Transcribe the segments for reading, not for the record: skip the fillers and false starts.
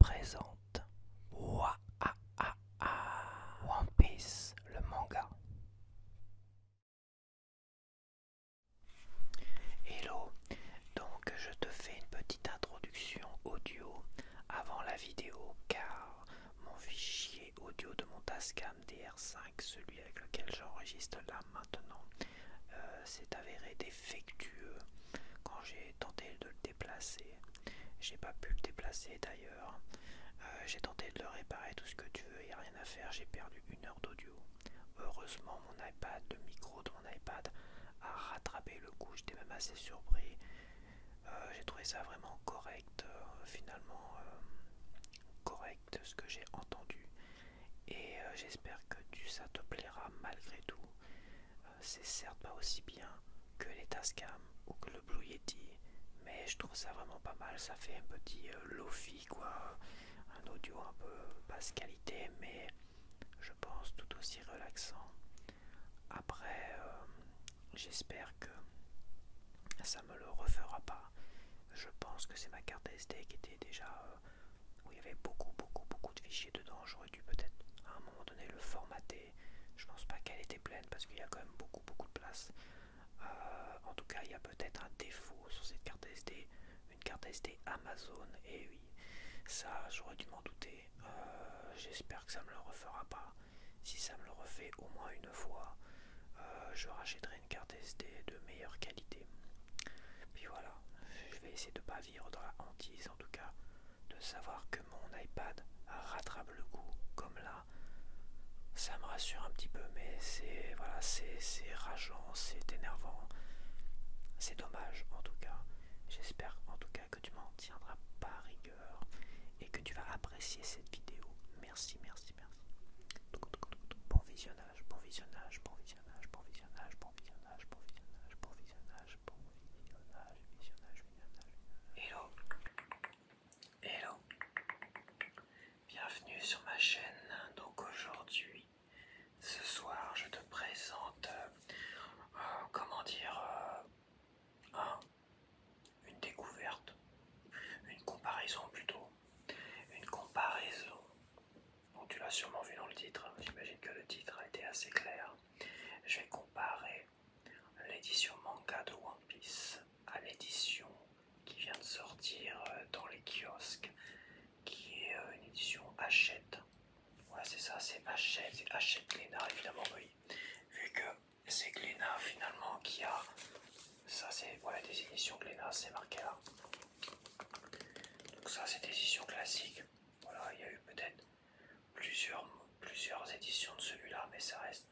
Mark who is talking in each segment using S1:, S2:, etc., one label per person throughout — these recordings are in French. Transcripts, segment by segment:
S1: présente One Piece, le manga. Hello, donc je te fais une petite introduction audio avant la vidéo car mon fichier audio de mon Tascam DR5, celui avec lequel j'enregistre là maintenant, s'est avéré défectueux quand j'ai tenté de le déplacer. J'ai pas pu le déplacer d'ailleurs. J'ai tenté de le réparer, tout ce que tu veux, il n'y a rien à faire. J'ai perdu 1 heure d'audio. Heureusement, mon iPad, le micro de mon iPad a rattrapé le coup. J'étais même assez surpris. J'ai trouvé ça vraiment correct, finalement correct ce que j'ai entendu. Et j'espère que ça te plaira malgré tout. C'est certes pas aussi bien que les Tascam ou que le Blue Yeti, mais je trouve ça vraiment pas mal. Ça fait un petit lofi quoi, un audio un peu basse qualité, mais je pense tout aussi relaxant. Après, j'espère que ça me le refera pas. Je pense que c'est ma carte SD qui était déjà où il y avait beaucoup de fichiers dedans. J'aurais dû peut-être à un moment donné le formater. Je pense pas qu'elle était pleine parce qu'il y a quand même beaucoup de place. En tout cas, il y a peut-être un défaut sur cette carte SD, une carte SD Amazon. Et oui, ça, j'aurais dû m'en douter. J'espère que ça me le refera pas. Si ça me le refait au moins une fois, je rachèterai une carte SD de meilleure qualité. Puis voilà, je vais essayer de ne pas vivre dans la hantise, en tout cas, de savoir que mon iPad rattrape le coup comme là. Ça me rassure un petit peu, mais c'est voilà, c'est rageant, c'est énervant. C'est dommage en tout cas. J'espère en tout cas que tu m'en tiendras pas rigueur et que tu vas apprécier cette vidéo. Merci. Bon visionnage, bon visionnage, bon visionnage, bon visionnage, bon visionnage, bon visionnage, bon visionnage, bon visionnage. Hello, hello. Bienvenue sur ma chaîne. Donc aujourd'hui, ce soir, je te présente, comment dire, une découverte, une comparaison plutôt, une comparaison. Bon, tu l'as sûrement vu dans le titre, j'imagine que le titre a été assez clair. Je vais comparer l'édition manga de One Piece à l'édition qui vient de sortir dans les kiosques, qui est une édition Hachette. Ouais, c'est ça, c'est Hachette, c'est Hachette Glénat évidemment, oui. Vu que c'est Glénat finalement qui a. Ça, c'est ouais, des éditions Glénat, c'est marqué là. Donc, ça, c'est des éditions classiques. Voilà, il y a eu peut-être plusieurs éditions de celui-là, mais ça reste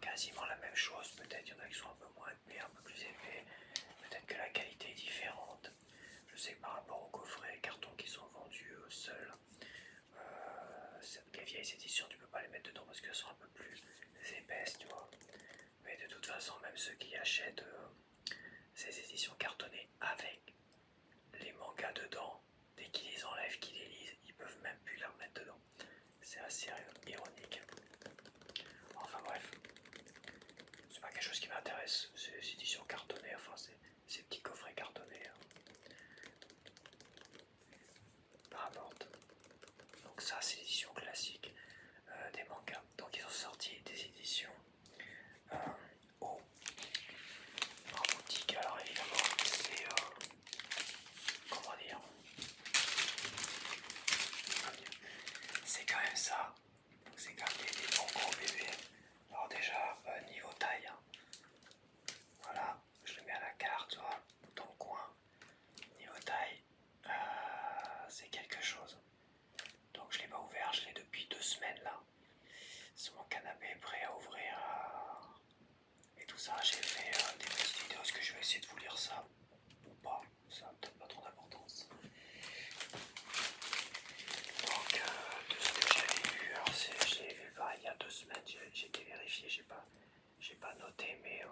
S1: quasiment la même chose. Peut-être il y en a qui sont un peu moins épais, un peu plus épais. Peut-être que la qualité est différente. Je sais que par rapport aux coffrets cartons qui sont vendus seuls, les vieilles éditions, tu peux pas les mettre dedans parce qu'elles sont un peu plus épaisses, tu vois. Mais de toute façon, même ceux qui achètent ces éditions cartonnées avec les mangas dedans, dès qu'ils les enlèvent, qu'ils les lisent, ils peuvent même plus les remettre dedans. C'est assez ironique. Enfin bref, c'est pas quelque chose qui m'intéresse, ces éditions cartonnées, enfin ces petits coffrets cartonnés. Peu importe. Donc ça, c'est l'édition classique des mangas. Donc ils ont sorti des éditions en boutique. Alors évidemment, c'est comment dire, c'est quand même ça. Donc c'est quand même des bons gros bébés. Alors déjà, niveau taille, hein. Voilà, je le mets à la carte, tu vois, dans le coin. Niveau taille, c'est quelque chose. Donc je l'ai pas ouvert, je l'ai depuis 2 semaines là. Sur mon canapé, prêt à ouvrir. Et tout ça, j'ai fait des petites vidéos. Est-ce que je vais essayer de vous lire ça ou pas? Ça n'a peut-être pas trop d'importance. Donc, de ce que j'avais vu, alors je l'ai vu pareil il y a 2 semaines, j'ai été vérifié, j'ai pas noté, mais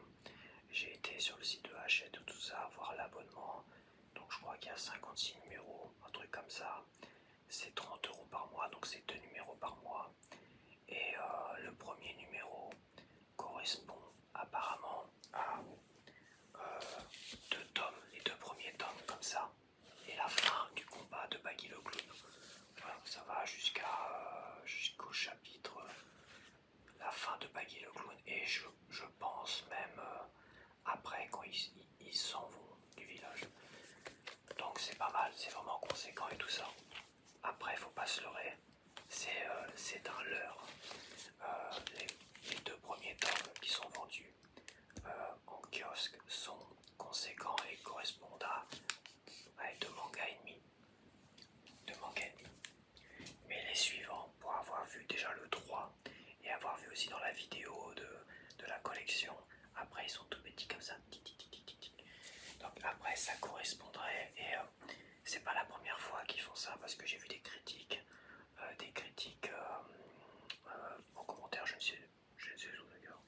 S1: j'ai été sur le site de Hachette ou tout ça, voir l'abonnement. Donc, je crois qu'il y a 56 numéros, un truc comme ça. C'est 30 € par mois, donc c'est 2 numéros par mois. Et le premier numéro correspond apparemment à 2 tomes, les 2 premiers tomes comme ça, et la fin du combat de Baggy le Clown. Voilà, ça correspondrait, et c'est pas la première fois qu'ils font ça, parce que j'ai vu des critiques, en commentaire, je ne sais où d'ailleurs,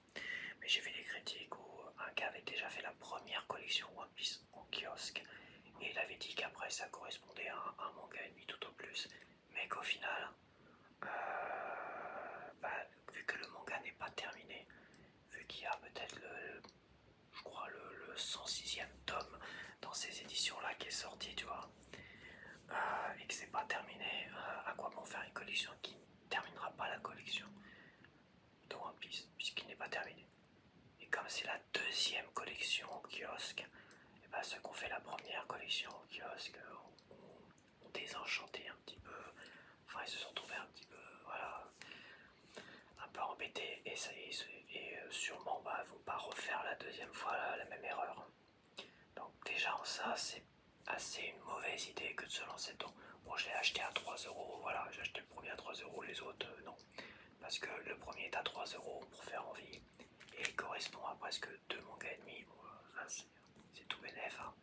S1: mais j'ai vu des critiques où un gars avait déjà fait la première collection One Piece en kiosque, et il avait dit qu'après ça correspondait à un manga et demi tout au plus, mais qu'au final, vu que le manga n'est pas terminé, vu qu'il y a peut-être je crois le 106e tome dans ces éditions là qui est sorti, tu vois, et que c'est pas terminé, à quoi bon faire une collection qui ne terminera pas la collection de One Piece, puisqu'il n'est pas terminé. Et comme c'est la deuxième collection au kiosque, et ben ceux qui ont fait la première collection au kiosque ont désenchanté un petit peu, enfin ils se sont trouvés un petit peu, voilà, un peu embêtés, et, sûrement vont pas refaire la deuxième fois la même erreur. Donc déjà en ça c'est assez une mauvaise idée que de se lancer dedans. Bon, je l'ai acheté à 3 €, voilà, j'ai acheté le premier à 3 €, les autres non. Parce que le premier est à 3 € pour faire envie, et il correspond à presque 2 mangas et demi, bon, c'est tout bénef, hein.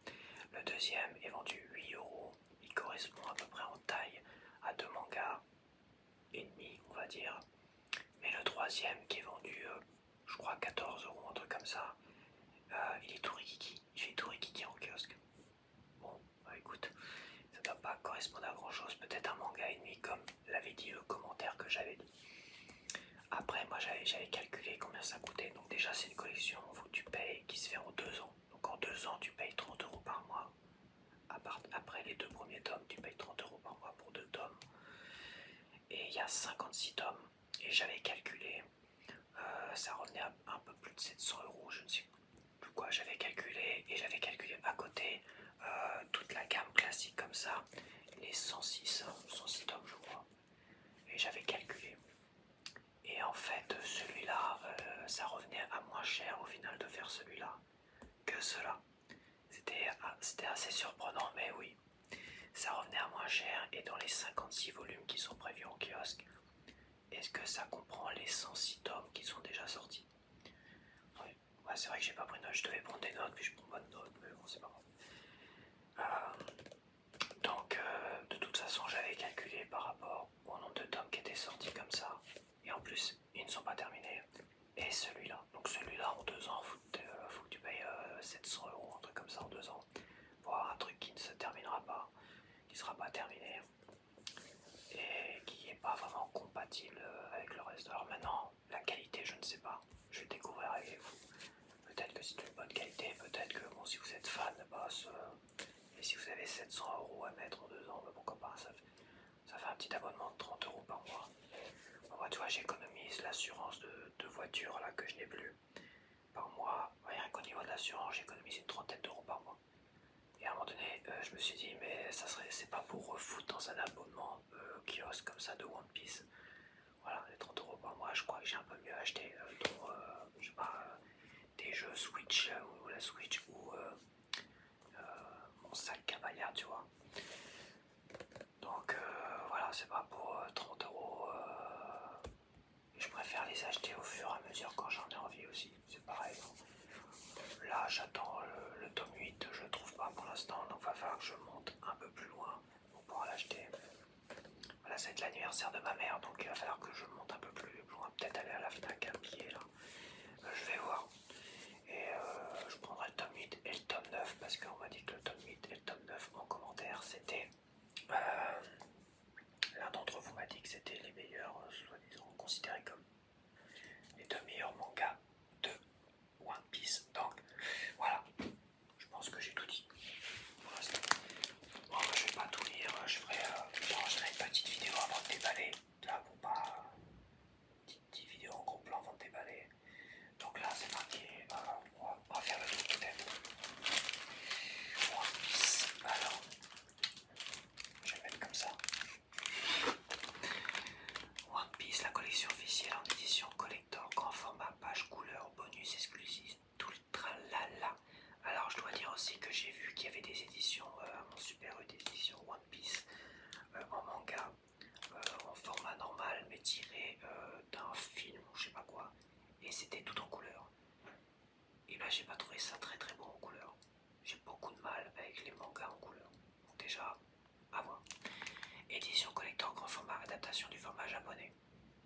S1: Le deuxième est vendu 8 €, il correspond à peu près en taille à 2 mangas et demi, on va dire. Mais le troisième qui est vendu, je crois 14 €, un truc comme ça, il est tout rikiki, il fait tout rikiki en kiosque. Bon, bah écoute, ça doit pas correspondre à grand chose, peut-être un manga et demi comme l'avait dit le commentaire que j'avais dit. Après moi j'avais calculé combien ça coûtait, donc déjà c'est une collection, faut que tu payes, qui se fait en 2 ans. Donc en 2 ans tu payes 30 € par mois. Après les 2 premiers tomes tu payes 30 € par mois pour 2 tomes. Et il y a 56 tomes, et j'avais calculé, ça revenait à un peu plus de 700 €, je ne sais plus quoi j'avais calculé, et j'avais calculé à côté toute la gamme classique comme ça, les 106 tomes je crois, et j'avais calculé. Et en fait celui-là, ça revenait à moins cher au final de faire celui-là que cela. C'était assez surprenant, mais oui, ça revenait à moins cher, et dans les 56 volumes qui sont prévus en kiosque, est-ce que ça comprend les 106 tomes qui sont déjà sortis? Oui, ouais, c'est vrai que j'ai pas pris de notes, je devais prendre des notes, puis je prends pas de notes, mais bon, c'est pas grave. Donc, de toute façon, j'avais calculé par rapport au nombre de tomes qui étaient sortis comme ça, et en plus, ils ne sont pas terminés. Et celui-là, donc celui-là en 2 ans, faut que tu payes 700 €, un truc comme ça en 2 ans, pour avoir un truc qui ne se terminera pas, qui ne sera pas terminé, et qui n'est pas vraiment compatible avec le reste. Alors maintenant, la qualité, je ne sais pas, je vais le découvrir avec vous. Peut-être que c'est une bonne qualité, peut-être que bon, si vous êtes fan, et si vous avez 700 € à mettre en 2 ans, pourquoi pas, ça fait un petit abonnement de 30 € par mois. Bon, moi, tu vois, j'économise l'assurance de voiture là que je n'ai plus par mois. Rien qu'au niveau de l'assurance, j'économise une trentaine d'euros par mois. Et à un moment donné, je me suis dit, mais c'est pas pour refoutre dans un abonnement kiosque comme ça de One Piece. Voilà, les 30 € par mois, je crois que j'ai un peu mieux acheté, dont, je sais pas, des jeux Switch, ou la Switch, ou mon sac caballard, tu vois. Donc voilà, c'est pas pour 30 €. Je préfère les acheter au fur et à mesure quand j'en ai envie aussi, c'est pareil. Là, j'attends le tome 8, je le trouve pas pour l'instant, donc va falloir que je monte un peu plus loin pour pouvoir l'acheter. Voilà, ça va être l'anniversaire de ma mère, donc il va falloir que je monte un peu plus loin, peut-être aller à la Fnac à pied là. Je vais voir. Et je prendrai le tome 8 et le tome 9, parce qu'on m'a dit que le tome 8 et le tome 9 en commentaire, c'était... l'un d'entre vous m'a dit que c'était les meilleurs, soi-disant considérés comme les 2 meilleurs mangas de One Piece. Donc voilà, je pense que j'ai tout dit pour l'instant. Bon, je vais pas tout lire, je ferai une petite vidéo avant de déballer. Là, pour pas... petite vidéo en gros plan avant de déballer. Donc là, c'est parti, on va faire le truc peut-être. One Piece, alors, je vais le mettre comme ça. One Piece, la collection officielle en édition collector, grand format, page couleur, bonus exclusif, tout le tralala. Alors je dois dire aussi que j'ai vu qu'il y avait des éditions, mon Super U d'édition One Piece, en manga, en format normal, mais tiré d'un film ou je sais pas quoi, et c'était tout en couleur. Et là j'ai pas trouvé ça très très beau en couleur. j'ai beaucoup de mal avec les mangas en couleur. Donc déjà, à voir. Édition collector grand format, adaptation du format japonais.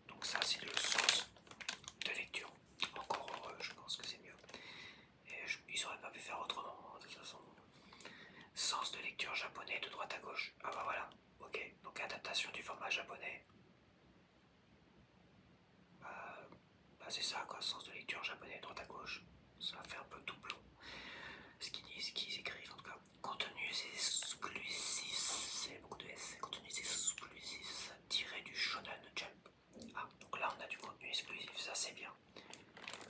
S1: Donc ça c'est le sens de lecture. Encore heureux, je pense que c'est mieux. Et ils auraient pas pu faire autrement, de toute façon. Sens de lecture japonais de droite à gauche. Ah bah voilà, ok. Donc adaptation du format japonais. Bah c'est ça quoi, sens de lecture japonais de droite à gauche. Ça fait un peu doublon. Ce qu'ils disent, ce qu'ils écrivent en tout cas. Contenu exclusif, c'est beaucoup de S. Contenu exclusif tiré du Shonen Jump. Ah, donc là on a du contenu exclusif, ça c'est bien.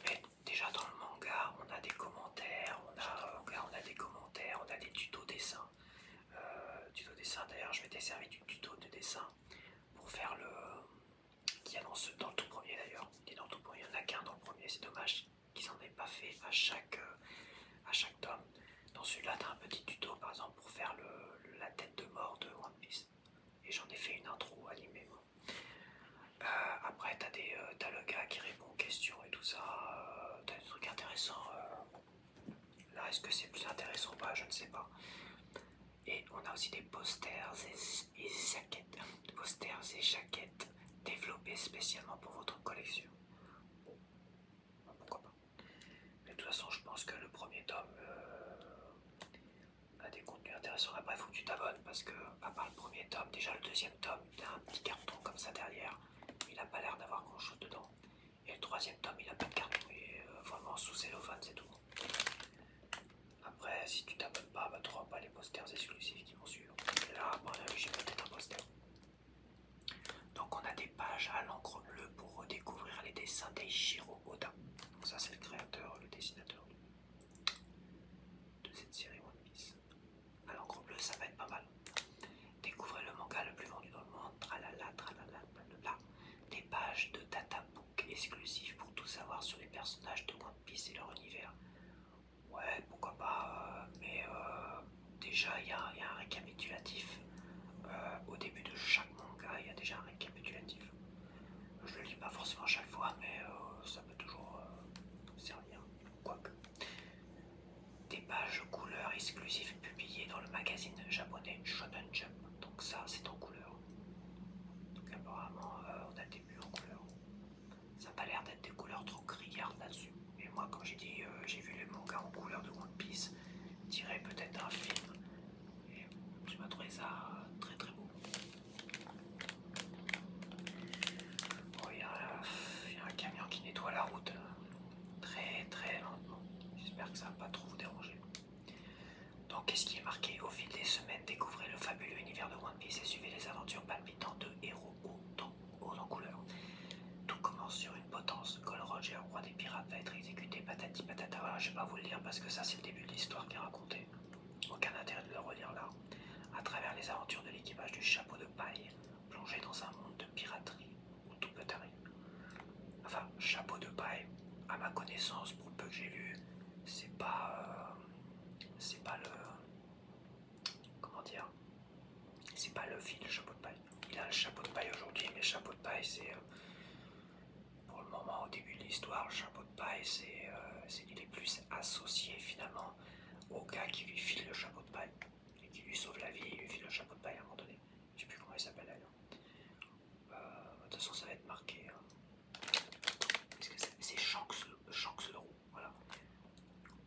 S1: Mais déjà dans le manga, on a des commentaires, on a des commentaires, on a des tutos dessins. Tuto dessin, d'ailleurs je m'étais servi du tuto de dessin pour faire le... qui annonce dans le tout premier d'ailleurs. Et dans le tout premier, il n'y en a qu'un dans le premier, c'est dommage qu'ils n'en aient pas fait à chaque tome. Dans celui-là, tu as un petit tuto par exemple pour faire la tête de mort de One Piece. Et j'en ai fait une intro animée. Après, t'as le gars qui répond aux questions et tout ça. T'as des trucs intéressants. Là, est-ce que c'est plus intéressant ou pas? Je ne sais pas. Et on a aussi des posters et jaquettes. Posters et jaquettes développés spécialement pour votre collection. Bon, pourquoi pas. Mais de toute façon, je pense que le premier tome a des contenus intéressants. Après, il faut que tu t'abonnes parce que, à part le premier tome, déjà le deuxième tome, il a un petit carton comme ça derrière. Il n'a pas l'air d'avoir grand chose dedans. Et le troisième tome, il n'a pas de carton. Il est vraiment sous cellophane, c'est tout. Après, si tu t'abonnes pas, bah, tu n'auras pas les posters exclusifs qui vont suivre. Et là, bon, j'ai peut-être un poster. Donc, on a des pages à l'encre bleue pour redécouvrir les dessins d'Eiichiro Oda. Donc, ça, c'est le créateur, le dessinateur de cette série One Piece. À l'encre bleue, ça va être pas mal. Découvrez le manga le plus vendu dans le monde. Tralala, tralala, tralala. Des pages de databook exclusifs pour tout savoir sur les personnages de One Piece et leur univers. Ouais, pourquoi pas, mais déjà il y a un récapitulatif. Au début de chaque manga, il y a déjà un récapitulatif. Je le lis pas forcément chaque fois, mais ça peut toujours servir. Quoique. Des pages couleurs exclusives publiées dans le magazine japonais Shonen Jump. Donc ça, c'est en couleur. Donc apparemment, on a le début en couleur. Ça n'a pas l'air d'être des couleurs trop criardes là-dessus. Et moi, quand j'ai dit j'ai vu les mangas en couleur de One Piece, tiré peut-être d'un film. Et je m'ai trouvé ça très très beau. Bon, il y a un camion qui nettoie la route très très lentement. J'espère que ça va pas trop vous déranger. Donc, qu'est-ce qui est marqué au fil des semaines? Découvrez le fabuleux univers de One Piece et suivez les aventures palpitantes de héros hauts en couleur. Tout commence sur une potence. Gold Roger, roi des pirates, va être exécuté, patati patata. Voilà, je vais pas vous le lire parce que ça c'est le début de l'histoire qui est racontée. Aucun intérêt de le relire là. À travers les aventures de l'équipage du chapeau de paille, plongé dans un monde de piraterie où tout peut arriver. Enfin, chapeau de paille, à ma connaissance, pour le peu que j'ai lu, c'est pas le... Comment dire? C'est pas Luffy le chapeau de paille. Il a le chapeau de paille aujourd'hui, mais le chapeau de paille c'est... pour le moment, au début de l'histoire, le chapeau de paille c'est qu'il est plus associé finalement au gars qui lui file le chapeau de paille. Et qui lui sauve la vie, il lui file le chapeau de paille à un moment donné. Je sais plus comment il s'appelle d'ailleurs. De toute façon ça va être marqué. C'est Shanks le roux, voilà.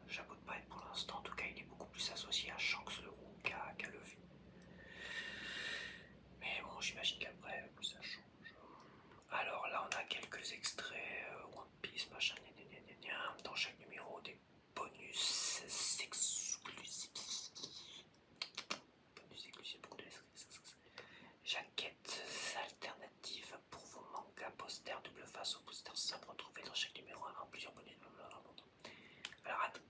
S1: Le chapeau de paille pour l'instant, en tout cas il est beaucoup plus associé à Shanks le roux qu'à Luffy. Mais bon, j'imagine qu'après ça change. Alors là on a quelques extraits One Piece, machin, dans chaque numéro des bonus exclusifs. Bonus exclusifs, beaucoup de jaquettes alternatives pour vos mangas, posters, double face ou posters simples retrouvés dans chaque numéro en plusieurs bonus. Alors attends.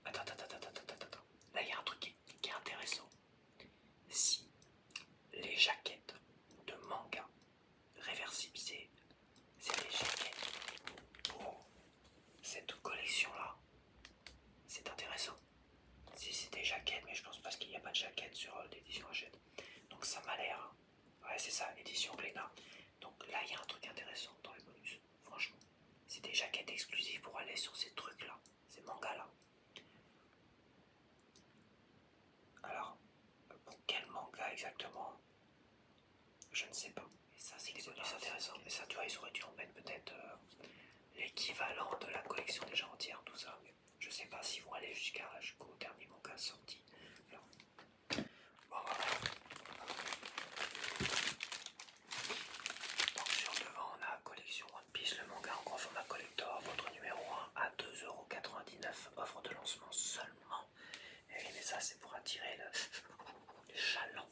S1: Là il y a un truc qui est intéressant. Si les jaquettes de manga réversibles, c'est des jaquettes pour cette collection là, c'est intéressant. Si c'est des jaquettes, mais je pense parce qu'il n'y a pas de jaquette sur l'édition Hachette. Donc ça m'a l'air, ouais c'est ça, édition Glénat. Donc là il y a un truc intéressant dans les bonus, franchement. C'est des jaquettes exclusives pour aller sur ces trucs là, ces mangas là. je ne sais pas. Et ça, c'est des bonus intéressants. Et ça, tu vois, ils auraient dû en mettre peut-être l'équivalent de la collection déjà entière, tout ça. Mais je sais pas s'ils vont aller jusqu'au dernier manga sorti. Alors, bon, voilà. Donc sur le devant, on a collection One Piece, le manga en grand format collector, votre numéro 1 à 2,99 €, offre de lancement seulement. Et oui, mais ça, c'est pour attirer le chaland.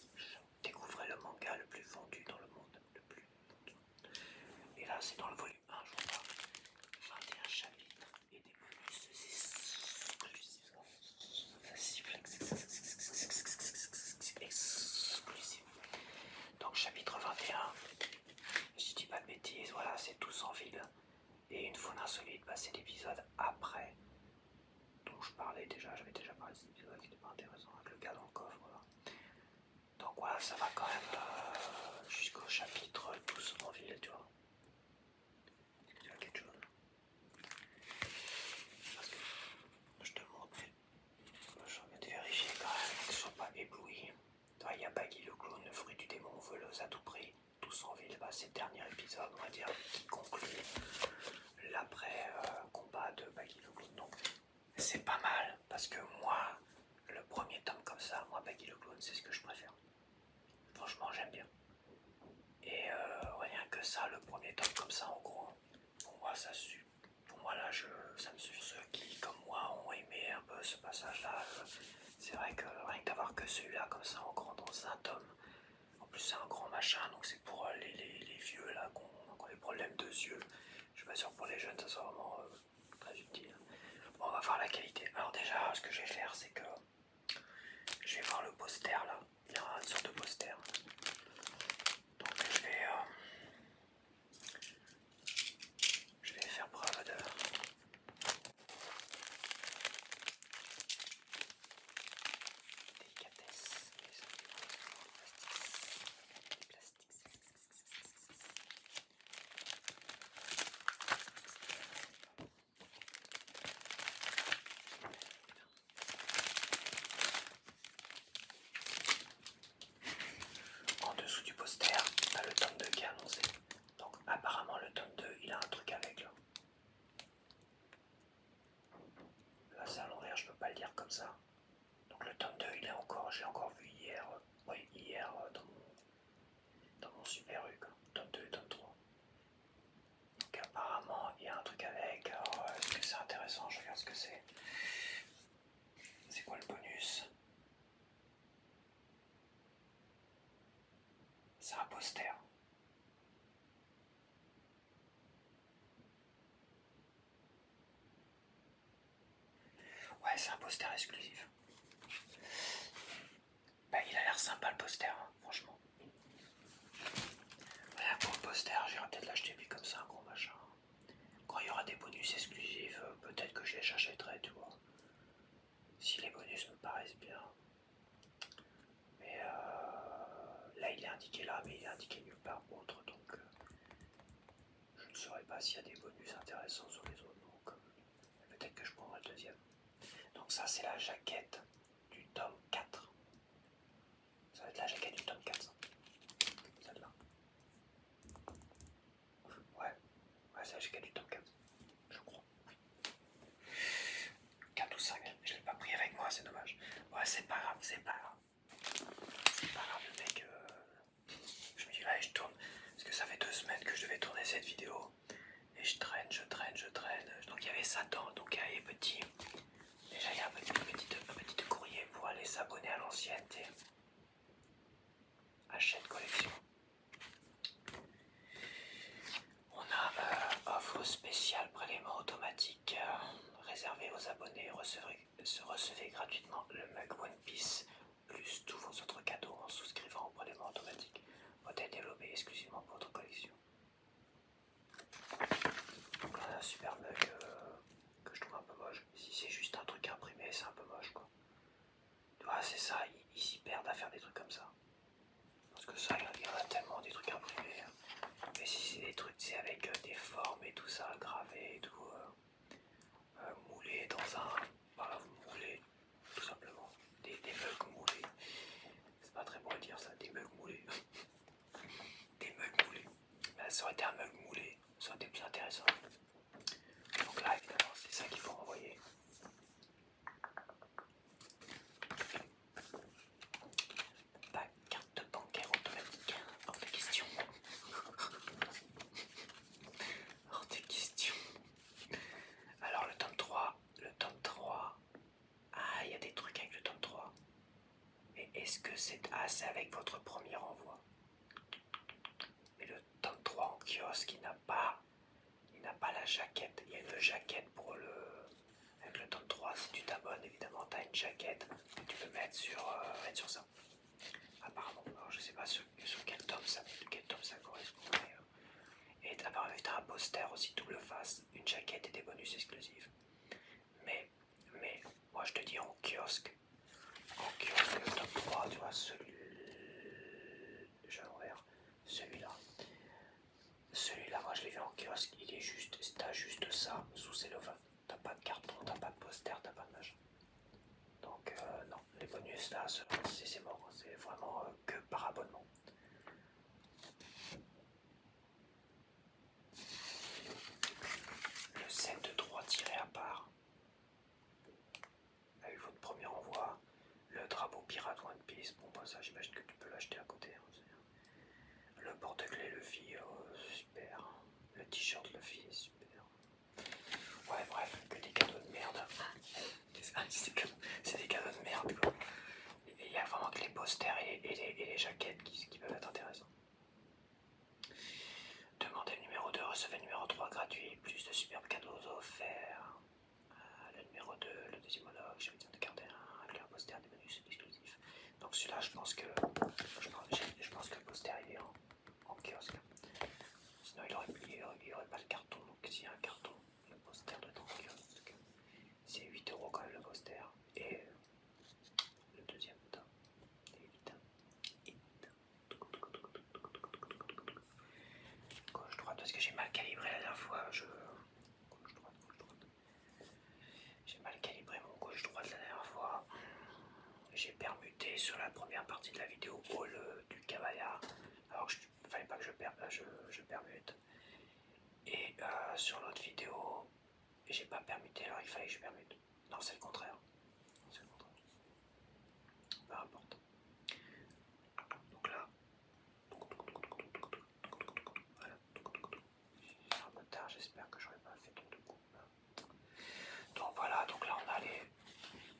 S1: Découvrez le manga le plus vendu dans le monde. Le plus vendu. Et là, c'est dans le volume 1, je crois. 21 chapitres et des bonus exclusifs. Donc, chapitre 21, si je dis pas de bêtises, voilà, c'est tous en ville. Et une faune insolite, bah, c'est l'épisode après. Donc, je parlais déjà, j'avais déjà parlé de cet épisode qui n'était pas intéressant avec le gars dans le coffre. Voilà. Donc, voilà, ça va quand même jusqu'au chapitre 12 en ville, tu vois. Est-ce que tu as quelque chose? Parce que je te montre, je vais te vérifier quand même que je ne sois pas ébloui. Il y a Baggy le clown, le fruit du démon, voleuse à tout prix, tous en ville. Bah, c'est le dernier épisode, on va dire, qui conclut l'après-combat de Baggy le clown. Donc, c'est pas mal, parce que moi, le premier tome comme ça, moi, Baggy le clown, c'est ce que je préfère. Franchement, j'aime bien. Et rien que ça, le premier tome comme ça, en gros, pour moi, ça suffit. Pour moi, là, ça me suffit. Ceux qui, comme moi, ont aimé un peu ce passage-là, c'est vrai que rien que d'avoir que celui-là, comme ça, en grand, dans un tome. En plus, c'est un grand machin, donc c'est pour les vieux, là, qui ont des problèmes de yeux. Je suis pas sûr que pour les jeunes, ça soit vraiment très utile. Bon, on va voir la qualité. Alors déjà, ce que je vais faire, c'est que je vais voir le poster, là. Il y a une sorte de poster. Donc, je vais faire preuve de délicatesse. Des plastiques. En dessous du poster, t'as le tome 2 qui est annoncé. Donc apparemment le tome 2, il a un truc avec là. Là c'est à l'envers, je peux pas le dire comme ça. Donc le tome 2, il est encore, j'ai encore vu hier, hier dans mon Super U, tome 2 et tome 3. Donc apparemment il y a un truc avec. Alors est-ce que c'est intéressant? Je regarde ce que c'est. C'est quoi le bonus? C'est un poster. Ouais, c'est un poster exclusif. Bah, il a l'air sympa le poster, hein, franchement. Rien pour le poster, j'irai peut-être l'acheter puis comme ça, un gros machin. Quand il y aura des bonus exclusifs, peut-être que je les achèterai, tu vois. Si les bonus me paraissent bien. Mais là, il est indiqué là, mais il est indiqué nulle part autre, donc je ne saurais pas s'il y a des bonus intéressants sur les autres. Donc peut-être que je prendrai le deuxième. Donc ça, c'est la jaquette du tome 4. Ça va être la jaquette du tome 4, ça. Celle-là. Ouais, c'est la jaquette du tome 4, je crois. 4 ou 5, je l'ai pas pris avec moi, c'est dommage. Ouais, c'est pas grave, c'est pas grave. C'est pas grave, le mec. Je me dis, là, je tourne. Parce que ça fait 2 semaines que je devais tourner cette vidéo. Et je traîne. Donc il y avait ça dedans, donc il y avait petit. Déjà, il y a un petit courrier pour aller s'abonner à l'ancienneté. Achète collection. On a offre spéciale prélèvement automatique réservé aux abonnés. Recevez gratuitement le mug One Piece plus tous vos autres cadeaux en souscrivant au prélèvement automatique. Modèle développé exclusivement pour votre collection. Donc là, on a un super mug que je trouve un peu moche. Si c'est juste un truc imprimé, c'est un peu moche, quoi. Tu vois, c'est ça, ils s'y perdent à faire des trucs comme ça. Parce que ça, il y en a tellement des trucs imprimés. Mais si c'est des trucs, c'est avec des formes et tout ça, gravées et tout, moulés dans un... Voilà, vous moulez, tout simplement. Des mugs moulés. C'est pas très bon à dire ça, des mugs moulés. c'est avec votre premier envoi. Mais le tome 3 en kiosque, il n'a pas la jaquette. Il y a une jaquette pour avec le tome 3, si tu t'abonnes, évidemment, tu as une jaquette que tu peux mettre sur ça. Apparemment, alors, je sais pas sur quel tome ça correspond. Et apparemment, tu as un poster aussi double face, une jaquette et des bonus exclusifs. Mais moi je te dis en kiosque, le tome 3, tu vois, celui-là, moi je l'ai vu en kiosque, il est juste, t'as juste ça sous cellophane. T'as pas de carton, t'as pas de poster, t'as pas de machin. Donc non, les bonus là, c'est mort, c'est vraiment que par abonnement. Le set de 3 tirés à part, avec votre premier envoi, le drapeau pirate One Piece, bon bah ça j'imagine que tu peux l'acheter à côté. Hein, le porte-clés Luffy, super. Le t-shirt Luffy, super. Ouais bref, que des cadeaux de merde. C'est des cadeaux de merde quoi. Il y a vraiment que les posters et les jaquettes qui peuvent être intéressants. Demandez le numéro 2, recevez le numéro 3 gratuit, plus de superbes cadeaux offerts. Le numéro 2, le deuxième monologue, j'ai besoin de garder un poster des bonus exclusifs. Donc celui-là, je pense que le poster il est en kiosque. Sinon il aurait pas le carton. Donc s'il y a un carton, le poster doit être en kiosque. C'est 8 € quand même le poster. Et le deuxième tome, gauche droite parce que j'ai mal calibré la dernière fois. Gauche droite. J'ai mal calibré mon gauche droite la dernière fois. J'ai permuté sur la première partie de la vidéo hall du Cavaya. Alors il fallait pas que je permute. Et sur l'autre vidéo, j'ai pas permuté, alors il fallait que je permute. Non, c'est le contraire. Peu importe. Donc là, voilà. Un peu tard, j'espère que j'aurais pas fait trop de coups. Donc voilà, donc là on a les.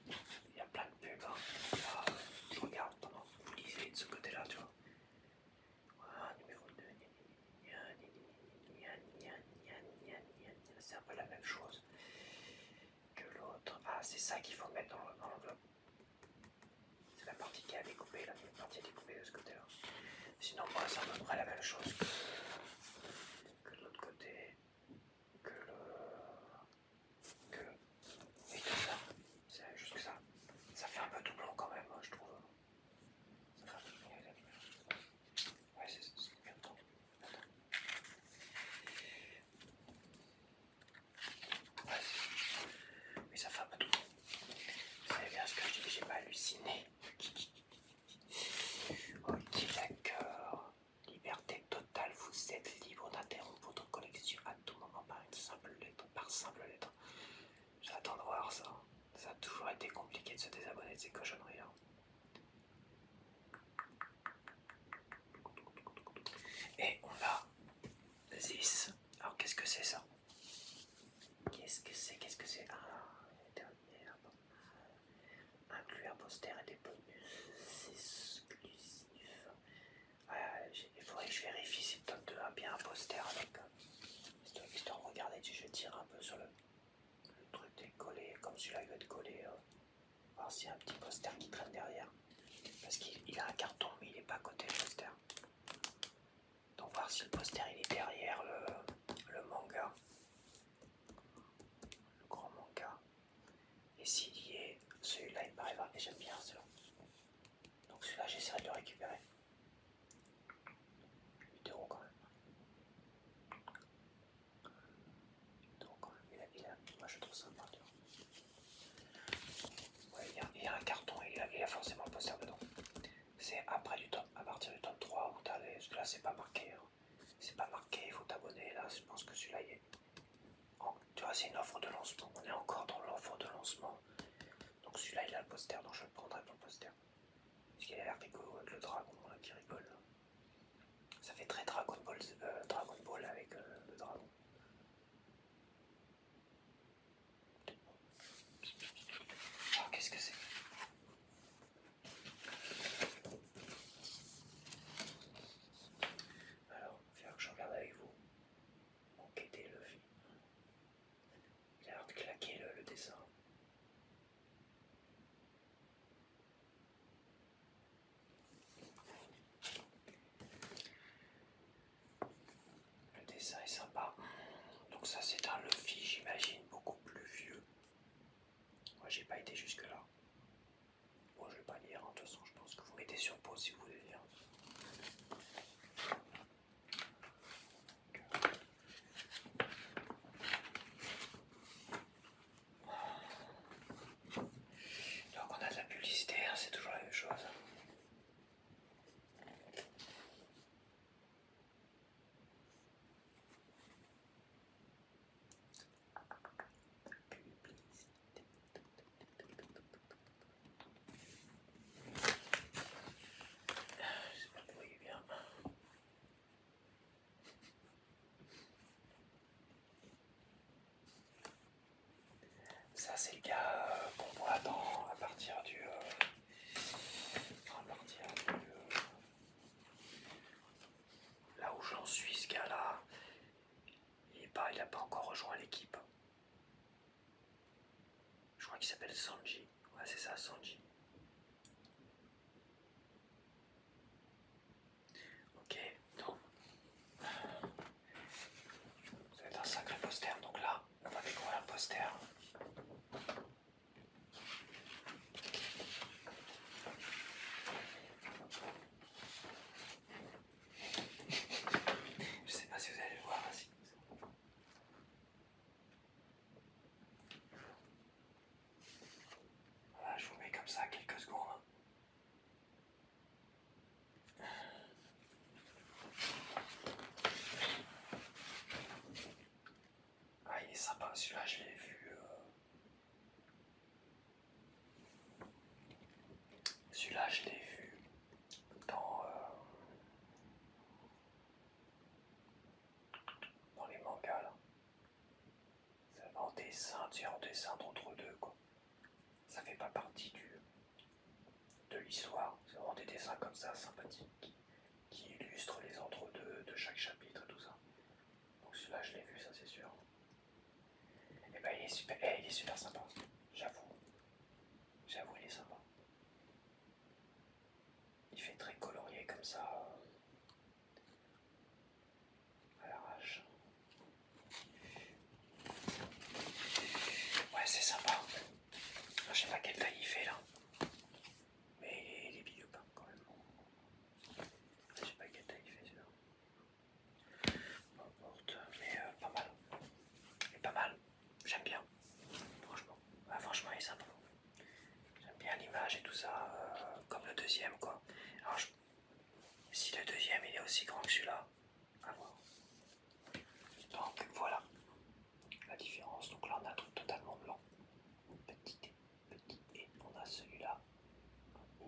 S1: Il y a plein de pubs. Hein. Là, je regarde pendant que vous lisez de ce côté-là, tu vois. Voilà, numéro 2. C'est un peu la même chose que l'autre. Ah, c'est ça qu'il faut mettre dans l'enveloppe. C'est la partie qui a découpé, la partie découpée de ce côté-là. Sinon, moi, c'est à peu près la même chose que de l'autre côté, et que ça. C'est juste que ça. Ça fait un peu doublon quand même, je trouve. Ça fait un peu doublon. Ouais, c'est bien temps. Ouais, mais ça fait un peu doublon. Vous savez bien ce que je dis, j'ai pas halluciné. Ok, d'accord. Liberté totale, vous êtes libre d'interrompre votre connexion à tout moment par simple lettre. J'attends de voir ça. Ça a toujours été compliqué de se désabonner de ces cochonneries. Hein. Et on a this. Alors qu'est-ce que c'est ça? Qu'est-ce que c'est? Ah, dernière. Inclure un poster et des bonus exclusifs. Il faudrait que je vérifie si le tome 2 a bien un poster avec. Histoire de regarder si je tire un peu sur le truc décollé, comme celui-là il va être collé. Voir s'il y a un petit poster qui traîne derrière. Parce qu'il a un carton, mais il n'est pas à côté le poster. Donc voir si le poster il est derrière le manga. Le grand manga. Et s'il y est, celui-là il me paraît pas. Et j'aime bien celui-là. Donc celui-là j'essaierai de le récupérer. 8 € quand même. 8 € quand même. Moi je trouve ça sympa. Ouais, il y a un carton, il y a forcément le poster dedans. C'est après à partir du tome 3 où t'as les. Parce que là c'est pas marqué. Hein. C'est pas marqué, il faut t'abonner. Là je pense que celui-là il est. Tu vois, c'est une offre de lancement. On est encore dans l'offre de lancement. Donc celui-là il a le poster, donc je le prendrai pour le poster. Parce qu'il a l'air rigolo avec le dragon là, qui rigole. Là. Ça fait très Dragon Ball avec le dragon. Alors qu'est-ce que c'est? Donc ça c'est un Luffy, j'imagine, beaucoup plus vieux. Moi j'ai pas été jusque là. Bon je vais pas lire, hein. De toute façon je pense que vous mettez sur pause si vous voulez lire. Donc on a de la publicité, hein, c'est toujours la même chose. Ça c'est le gars qu'on voit à partir du là où j'en suis, ce gars là il a pas encore rejoint l'équipe. Je crois qu'il s'appelle Sanji. Ouais c'est ça, Sanji. Ok, donc ça va être un sacré poster, donc là on va découvrir le poster. Je sais pas si vous allez le voir ici. Voilà, je vous mets comme ça quelques secondes. Ah il est sympa, celui-là je l'ai vu. Celui-là je l'ai vu dans les mangas là. C'est en dessin, tu es en dessin d'entre deux quoi. Ça fait pas partie de l'histoire. C'est vraiment des dessins comme ça sympathiques qui illustrent les entre-deux de chaque chapitre et tout ça. Donc celui-là je l'ai vu, ça c'est sûr. Et ben il est super sympa, j'avoue. J'avoue il est sympa. Il fait très colorié comme ça. À l'arrache. Ouais c'est sympa. Je sais pas quelle taille il fait là. Mais il est big up quand même. Je sais pas quelle taille il fait celui-là. Peu importe, mais pas mal. Il est pas mal. J'aime bien. Franchement. Ah, franchement il est sympa. J'aime bien l'image et tout ça. Comme le deuxième quoi. Alors si le deuxième il est aussi grand que celui-là, à voir. Donc voilà la différence. Donc là on a un truc totalement blanc. Petit et on a celui-là.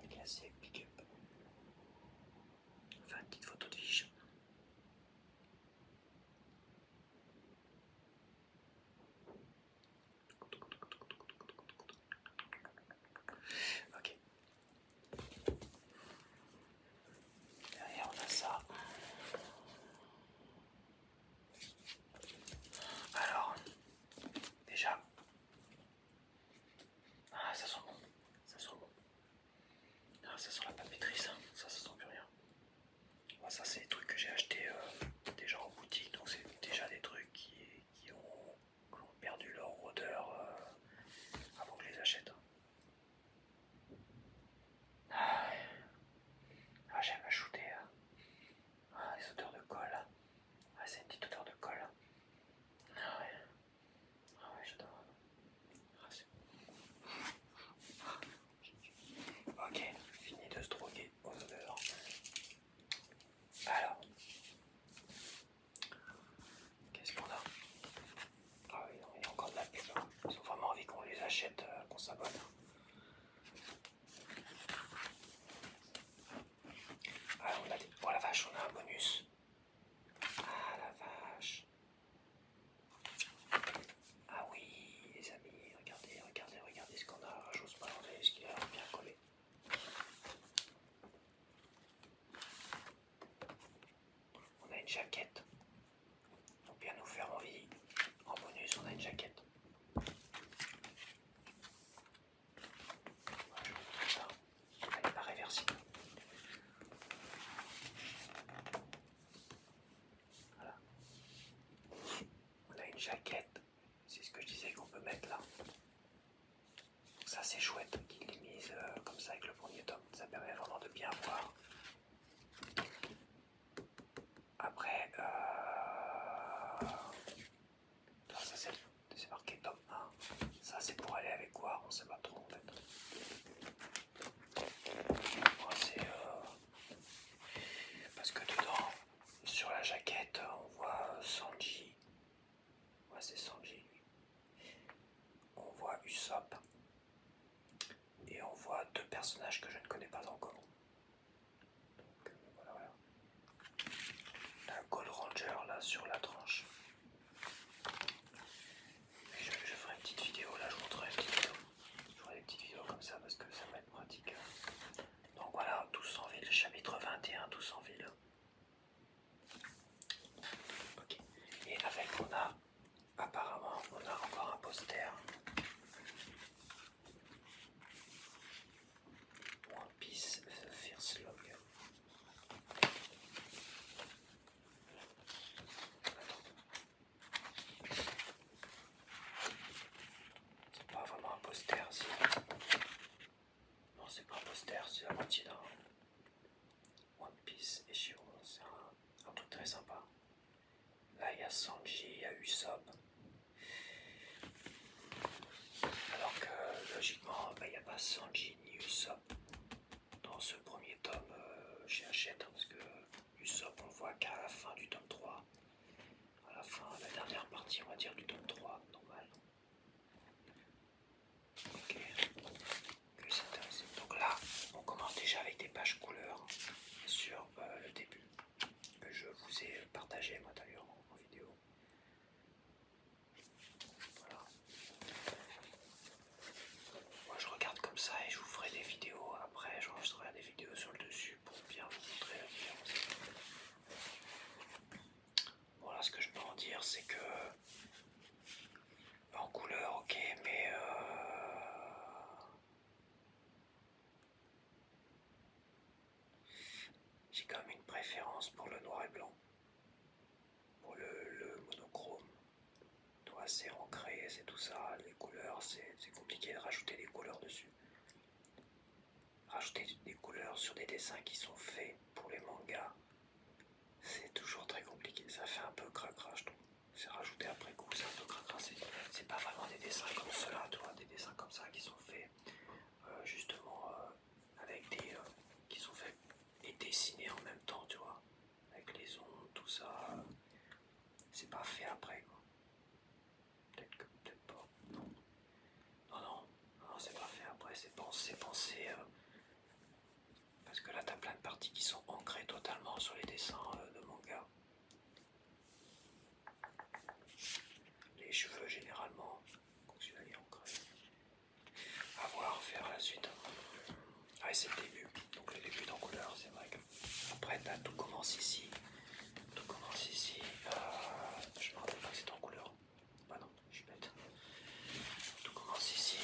S1: Il est assez pick up. Enfin une petite photo de fiche. Ok. Derrière on a ça. Alors, déjà, ah ça sent bon, ça sent bon. Ah, ça sent la papeterie ça sent plus rien. Bon, ça c'est des trucs que j'ai acheté déjà en boutique, donc c'est déjà des trucs qui ont perdu leur odeur avant que je les achète. Ah, j'aime ajouter les odeurs de colle. Ah, c'est une petite odeur de colle. Ah ouais, j'adore. Ok, fini de se droguer aux odeurs. Alors, qu'est-ce qu'on a? Ah oui, non, il y a encore de la pub. Ils ont vraiment envie qu'on les achète, qu'on s'abonne. Alors, on a des... Oh la vache, on a un bonus. Ah la vache. Ah oui, les amis, regardez ce qu'on a. J'ose pas l'enlever, ce qu'il a bien collé. On a une jaquette. Pour bien nous faire envie. En bonus, on a une jaquette. Elle n'est pas réversible. Voilà. On a une jaquette. a Sanji, il y a Usopp. Alors que logiquement, il n'y a pas Sanji ni Usopp dans ce premier tome chez Hachette, parce que Usopp on le voit qu'à la fin du tome 3. À la fin, la dernière partie, on va dire, du tome 3, normal. Ok, que c'est intéressant. Donc là, on commence déjà avec des pages couleurs sur le début, que je vous ai partagé moi d'ailleurs en vidéo. Voilà. Moi je regarde comme ça et je vous ferai des vidéos après, j'enregistrerai des vidéos sur le dessus pour bien vous montrer la différence. Voilà, ce que je peux en dire, c'est que en couleur, ok, mais j'ai quand même une préférence pour le noir et blanc, pour le monochrome. Toi, c'est ancré, c'est tout ça, les couleurs, c'est compliqué de rajouter des couleurs dessus. Rajouter des couleurs sur des dessins qui sont faits pour les mangas, c'est toujours très compliqué, ça fait un peu cracra, je trouve. C'est rajouté après coup, c'est un peu cracra, c'est pas vraiment des dessins comme ceux-là, tu vois, des dessins comme ça qui sont faits justement avec des... qui sont faits et dessinés en même temps, tu vois, avec les ondes, tout ça, c'est pas fait après, quoi. Peut-être pas, non. Non, c'est pas fait après, c'est pensé, parce que là t'as plein de parties qui sont ancrées totalement sur les dessins de manga. Les cheveux généralement, donc celui-là il est ancré. À voir, faire la suite. Ah, c'est le début, donc le début est en couleur, c'est vrai que. Après tout commence ici. Tout commence ici. Je me rappelle pas que c'était en couleur. Bah non, je suis bête. Tout commence ici.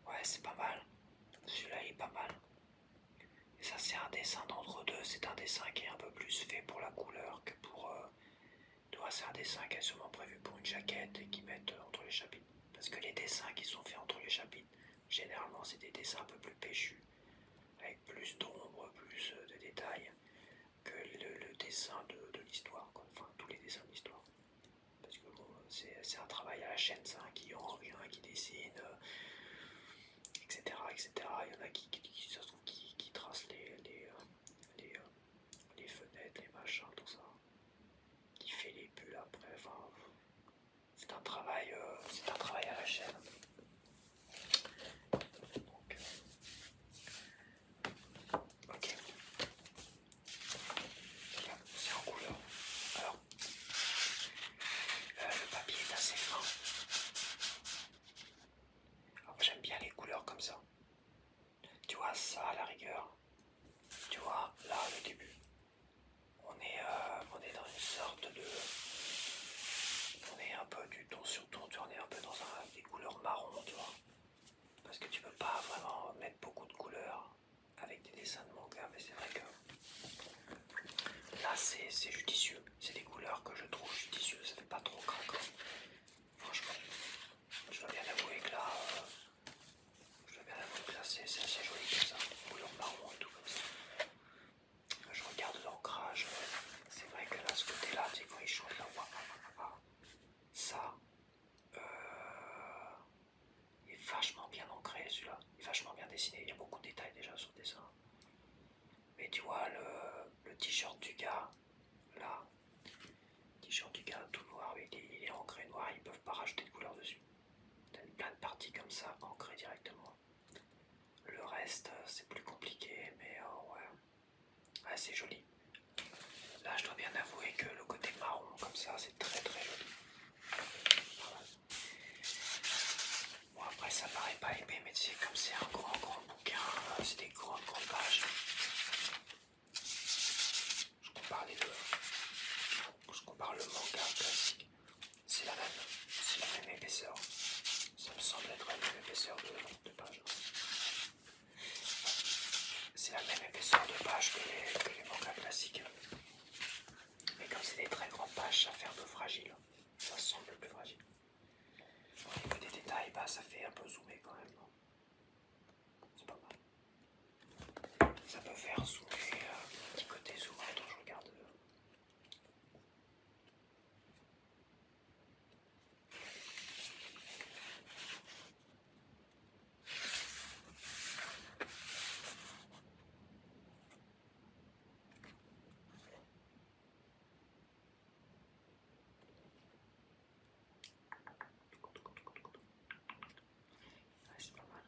S1: Ouais, c'est pas mal. Celui-là, il est pas mal. Et ça, c'est un dessin d'entre deux. C'est un dessin qui est un peu plus fait pour la couleur que pour... Tu vois, c'est un dessin qui est sûrement prévu pour une jaquette et qui mettent entre les chapitres. Parce que les dessins qui sont faits entre les chapitres, généralement, c'est des dessins un peu plus péchus, avec plus d'ombre, plus de détails que le dessin de l'histoire, quoi. Enfin, tous les dessins de l'histoire. Parce que bon, c'est un travail à la chaîne, ça, qui revient, qui dessine, etc., etc. Il y en a ça se trouve, qui tracent les fenêtres, les machins, tout ça. Qui fait les bulles après, enfin... C'est un travail à la chaîne. Donc, ok. C'est en couleur. Alors, le papier est assez fin. Alors, j'aime bien les couleurs comme ça. Tu vois, ça à la rigueur. Tu vois, là, le début. On est dans une sorte de... On est un peu du ton sur ton, on est un peu dans des couleurs marron, tu vois. Parce que tu peux pas vraiment mettre beaucoup de couleurs avec des dessins de manga, mais c'est vrai que là c'est judicieux. C'est des couleurs que je trouve judicieuses, ça fait pas trop craquant. Franchement, je dois bien avouer que là, c'est assez joli comme ça, couleur marron et tout comme ça. Je regarde l'ancrage, c'est vrai que là, ce côté-là, tu sais, quand il change là, ça, il est vachement bien ancré celui-là, il est vachement bien dessiné, il y a beaucoup de détails déjà sur le dessin. Mais tu vois, le t-shirt du gars, là, t-shirt du gars tout noir, il est ancré noir, ils peuvent pas rajouter de couleur dessus. T'as plein de parties comme ça, ancrées directement. Le reste, c'est plus compliqué, mais ouais, c'est joli. Là, je dois bien avouer que le côté marron, comme ça, c'est très très joli. Voilà. Bon, après, ça paraît pas épais, mais tu sais, comme c'est un grand bouquin, c'est des grandes pages. Je compare le manga classique, c'est la même épaisseur. Ça me semble être la même épaisseur de page. C'est la même épaisseur de page que les mangas classiques. Mais comme c'est des très grandes pages, ça fait un peu fragile. Ça semble plus fragile. Au niveau des détails, bah, ça fait un peu zoomé quand même. me faire zoomer, petit côté zoom, attends, je regarde. C'est pas mal.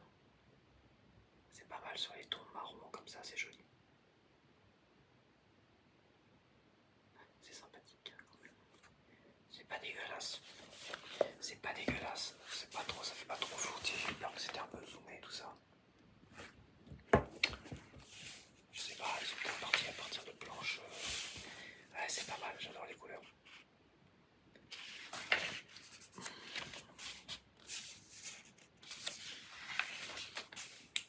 S1: C'est pas mal sur les tons marrons comme ça, c'est joli. C'est sympathique quand même. C'est pas dégueulasse. C'est pas dégueulasse. C'est pas trop, ça fait pas trop flou. J'ai peur que c'était un peu zoomé tout ça. Je sais pas, ils sont peut-être partis à partir de planches. Ouais, c'est pas mal, j'adore les couleurs.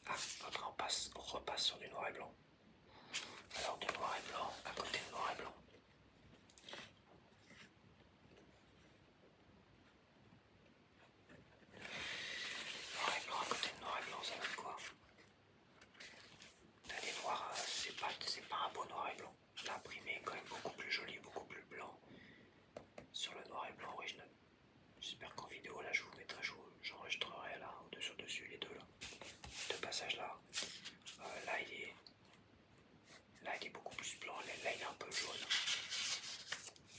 S1: Ah, après on repasse sur du noir et blanc. Alors du noir et blanc, à côté de noir et blanc. Noir et blanc, à côté de noir et blanc, ça donne quoi? T'as des noirs, c'est pas un beau noir et blanc. L'imprimé est quand même beaucoup plus joli, beaucoup plus blanc sur le noir et blanc original. J'espère qu'en vidéo là je vous mettrai, j'enregistrerai là au-dessus les deux là. Deux passages là. Là il est beaucoup plus blanc, là il est un peu jaune.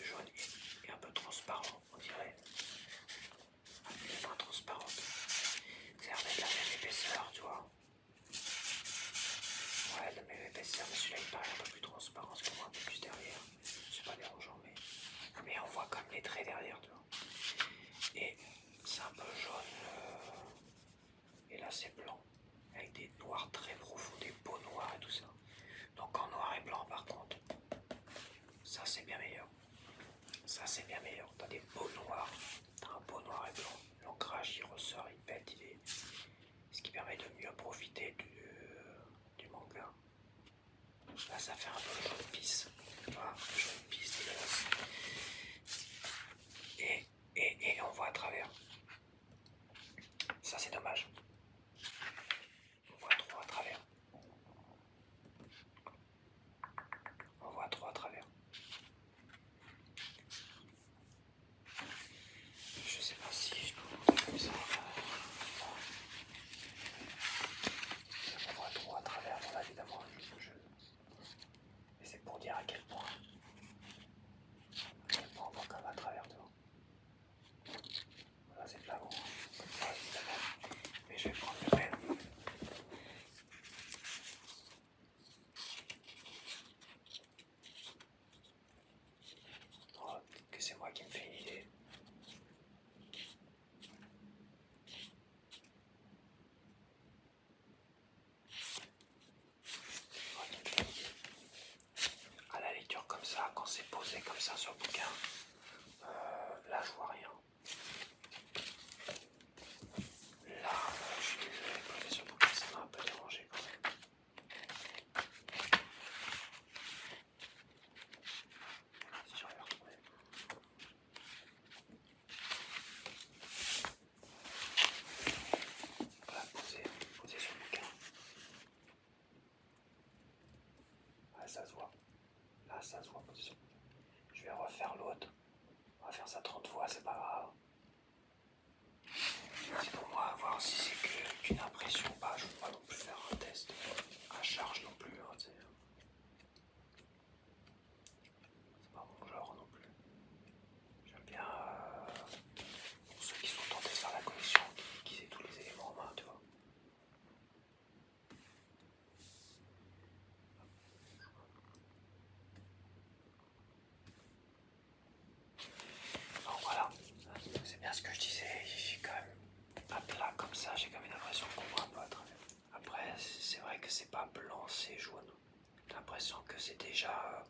S1: Jaune et un peu transparent, on dirait. Il est moins transparent. C'est un peu de la même épaisseur, tu vois. Ouais, de la même épaisseur, mais celui-là il paraît un peu plus transparent, parce qu'on voit un peu plus derrière. C'est pas dérangeant, mais on voit quand même les traits derrière, tu vois. Et c'est un peu jaune. Et là c'est blanc, avec des noirs très profonds, des beaux noirs et tout ça. Donc en noir et blanc par contre, ça c'est bien meilleur. Ça c'est bien meilleur, t'as des beaux noirs, t'as un beau noir et blanc. L'ancrage il ressort, il pète, ce qui permet de mieux profiter du manga. Là ça fait un peu le jaune pisse, tu vois, le jaune pisse dégueulasse. Et on voit à travers. Ça c'est dommage. On voit trop à travers. On voit trop à travers. Je sais pas si je peux vous montrer comme ça. On voit trop à travers, bon là évidemment mais c'est pour dire à quel point on voit comme à travers, tu vois. Voilà, c'est flagrant, comme ça évidemment. Mais je vais prendre le pelle. Oh, peut-être que c'est moi qui me fais une idée. À la lecture comme ça, quand c'est posé comme ça sur le bouquin, là je vois rien. Là, je suis désolé, posé sur le bouquin, ça m'a un peu dérangé quand même. Si j'arrive à retrouver. Voilà, posé sur le bouquin. Ah, ça se voit. Là, ça se voit posé sur le bouquin. Je vais refaire l'autre. On va faire ça 30 fois, c'est pas grave. C'est pour moi voir si c'est qu'une impression ou pas. Je ne veux pas non plus faire un test à charge non plus. Hein, c'est pas mon genre non plus. J'aime bien, pour ceux qui sont tentés de faire la collection, qu'ils aient tous les éléments en main, tu vois. Donc voilà, c'est bien ce que je disais. J'ai quand même un plat comme ça, j'ai quand même l'impression qu'on voit un peu à travers. Après, c'est vrai que c'est pas blanc, c'est jaune. T'as l'impression que c'est déjà.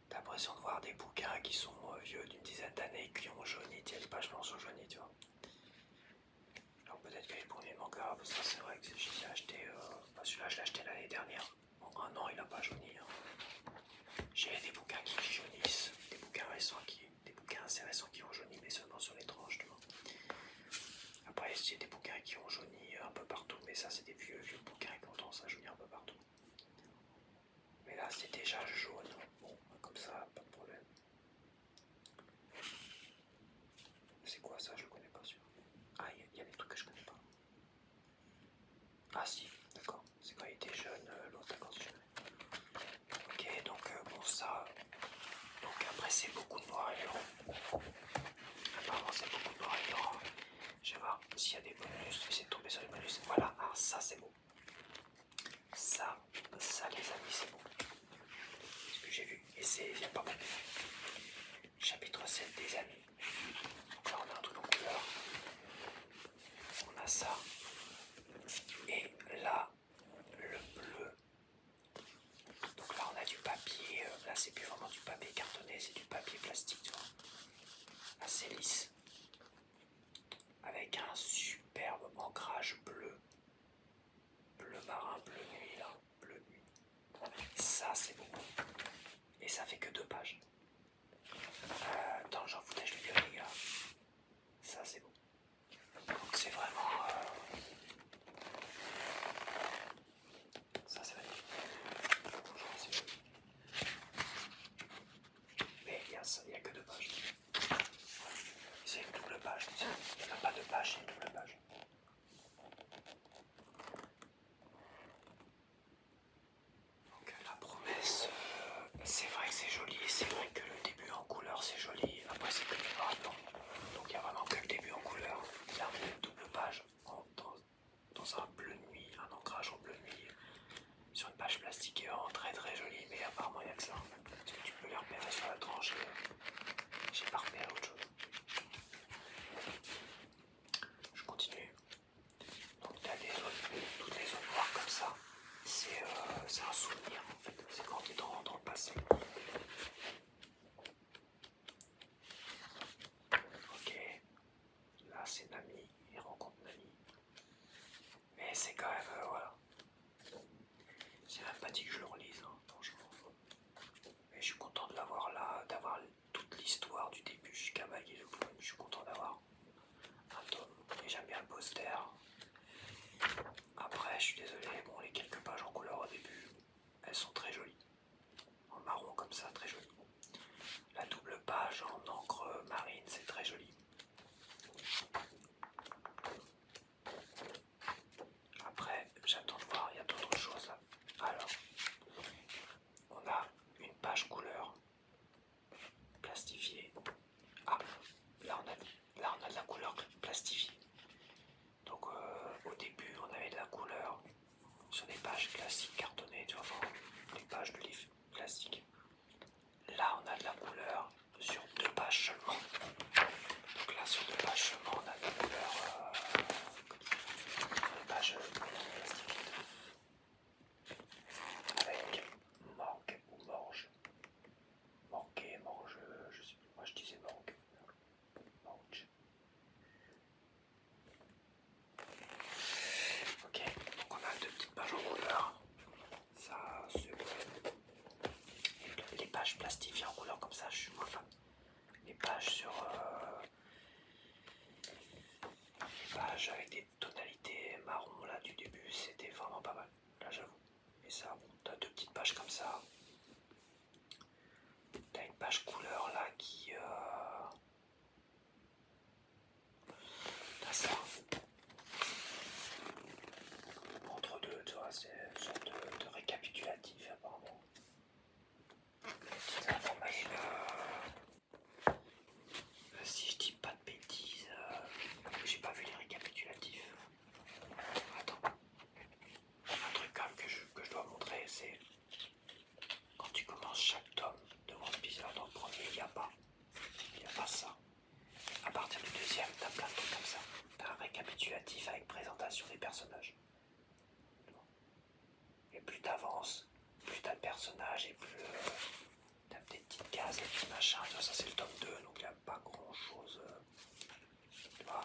S1: T'as l'impression de voir des bouquins qui sont vieux d'une dizaine d'années qui ont jauni, les pages blanches ont jauni, tu vois. Alors peut-être que les premiers mangas, parce que c'est vrai que j'ai acheté. Celui-là, je l'ai acheté l'année dernière. En un an, il n'a pas jauni. Hein. J'ai des bouquins qui jaunissent, des bouquins assez récents qui ont jauni, mais seulement sur les tranches, tu vois. Après, j'ai des bouquins qui ont jauni un peu partout, mais ça, c'est des vieux bouquins qui ont tendance à jaunir un peu partout. là c'est déjà jaune. Bon, comme ça, pas de problème. C'est quoi ça? Je le connais pas celui-là. Ah, il y a des trucs que je connais pas. Ah si, d'accord. C'est quand il était jeune, l'autre, d'accord, si je connais. Ok, donc bon ça. Donc après c'est beaucoup de noir et blanc. Apparemment c'est beaucoup de noir et blanc. Je vais voir s'il y a des bonus. Essayer de tomber sur les bonus. Voilà, ah ça c'est beau. Ça les amis c'est beau. Ce que j'ai vu. Et c'est bien pas bon. Chapitre 7 des amis. Donc là on a un truc en couleur. On a ça. Et là, le bleu. Donc là on a du papier. Là c'est plus vraiment du papier cartonné, c'est du papier plastique, tu vois. Assez lisse. Avec un superbe ancrage bleu. Bleu marin, bleu nuit là. Bleu nuit. Ça c'est beau. Et ça fait que 2 pages. Attends, j'en foutais, je le dis les gars. Ça c'est beau. Donc c'est vraiment... ça c'est magnifique. Mais il n'y a que 2 pages. C'est une double page. Il n'y a pas de page, c'est une double page. Donc la promesse, c'est vrai que c'est joli. C'est vrai que le début en couleur c'est joli. Après c'est que du noir et blanc. Donc il n'y a vraiment que le début en couleur. Il y a une double page dans un bleu nuit, un ancrage en bleu nuit. Sur une page plastiquée vraiment très très jolie, mais apparemment il n'y a que ça. Parce que tu peux les repérer sur la tranche et j'ai pas repéré autre chose. Je continue. Donc tu as toutes les zones noires comme ça. C'est un souvenir en fait. C'est quand tu es dans le passé. Ok. Là c'est Nami. Il rencontre Nami. Mais c'est quand même voilà. C'est même pas dit que je le relise, hein, franchement. Mais je suis content de l'avoir là, d'avoir toute l'histoire du début jusqu'à Maggie le Bloom. Je suis content d'avoir un tome. Et j'aime bien le poster. Après, je suis désolé, bon, les quelques pages en couleur au début, elles sont très jolies. En marron comme ça, très jolies. La double page en encre marine, c'est très joli. Après, j'attends de voir, il y a d'autres choses là. Alors, on a une page couleur plastifiée. Ah, là on a de la couleur plastifiée. Donc au début, on avait de la couleur sur des pages classiques cartonnées, tu vois, enfin, des pages de livres classiques. Là, on a de la couleur sur 2 pages seulement. Donc là, sur 2 pages seulement, on a de la couleur sur des pages plastiques. Avec morgue ou morge. Morgue, morge, je sais plus, moi je disais morgue. Morge. Ok, donc on a 2 petites pages en couleur. Ça, c'est les pages plastifiées en couleur comme ça, je suis moins fan. Les pages sur les pages avec des tonalités marron là du début, c'était vraiment pas mal. Là j'avoue. Et ça, bon, t'as 2 petites pages comme ça. T'as une page couleur là qui t'as ça. Entre deux, tu vois, c'est une sorte de récapitulatif apparemment. Ça va si je dis pas de bêtises, j'ai pas vu les récapitulatifs. Attends. Un truc quand même que je dois montrer, c'est quand tu commences chaque tome de One Piece, dans le premier, il n'y a pas ça. À partir du deuxième, t'as plein de trucs comme ça. T'as un récapitulatif avec présentation des personnages. Et plus t'avances, plus t'as de personnages et plus t'as des petites cases, des petits machins. Ça c'est le tome 2, donc il n'y a pas grand chose. Tu vois,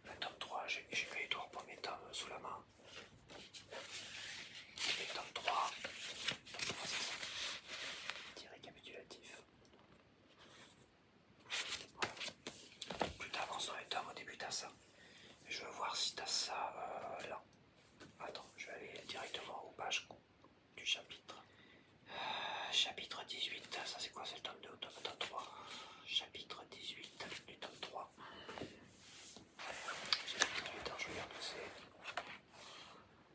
S1: le tome 3, j'ai fait les 3 premiers tomes sous la main. Et le tome 3, c'est ça. Petit récapitulatif. Voilà. Plus t'avances dans les tomes, au début t'as ça. Je veux voir si t'as ça là. Attends, je vais aller directement aux pages du chapitre. c'est quoi, c'est le tome 2 ou tome 3? Chapitre 18 du tome 3. Chapitre 18, alors je regarde où c'est.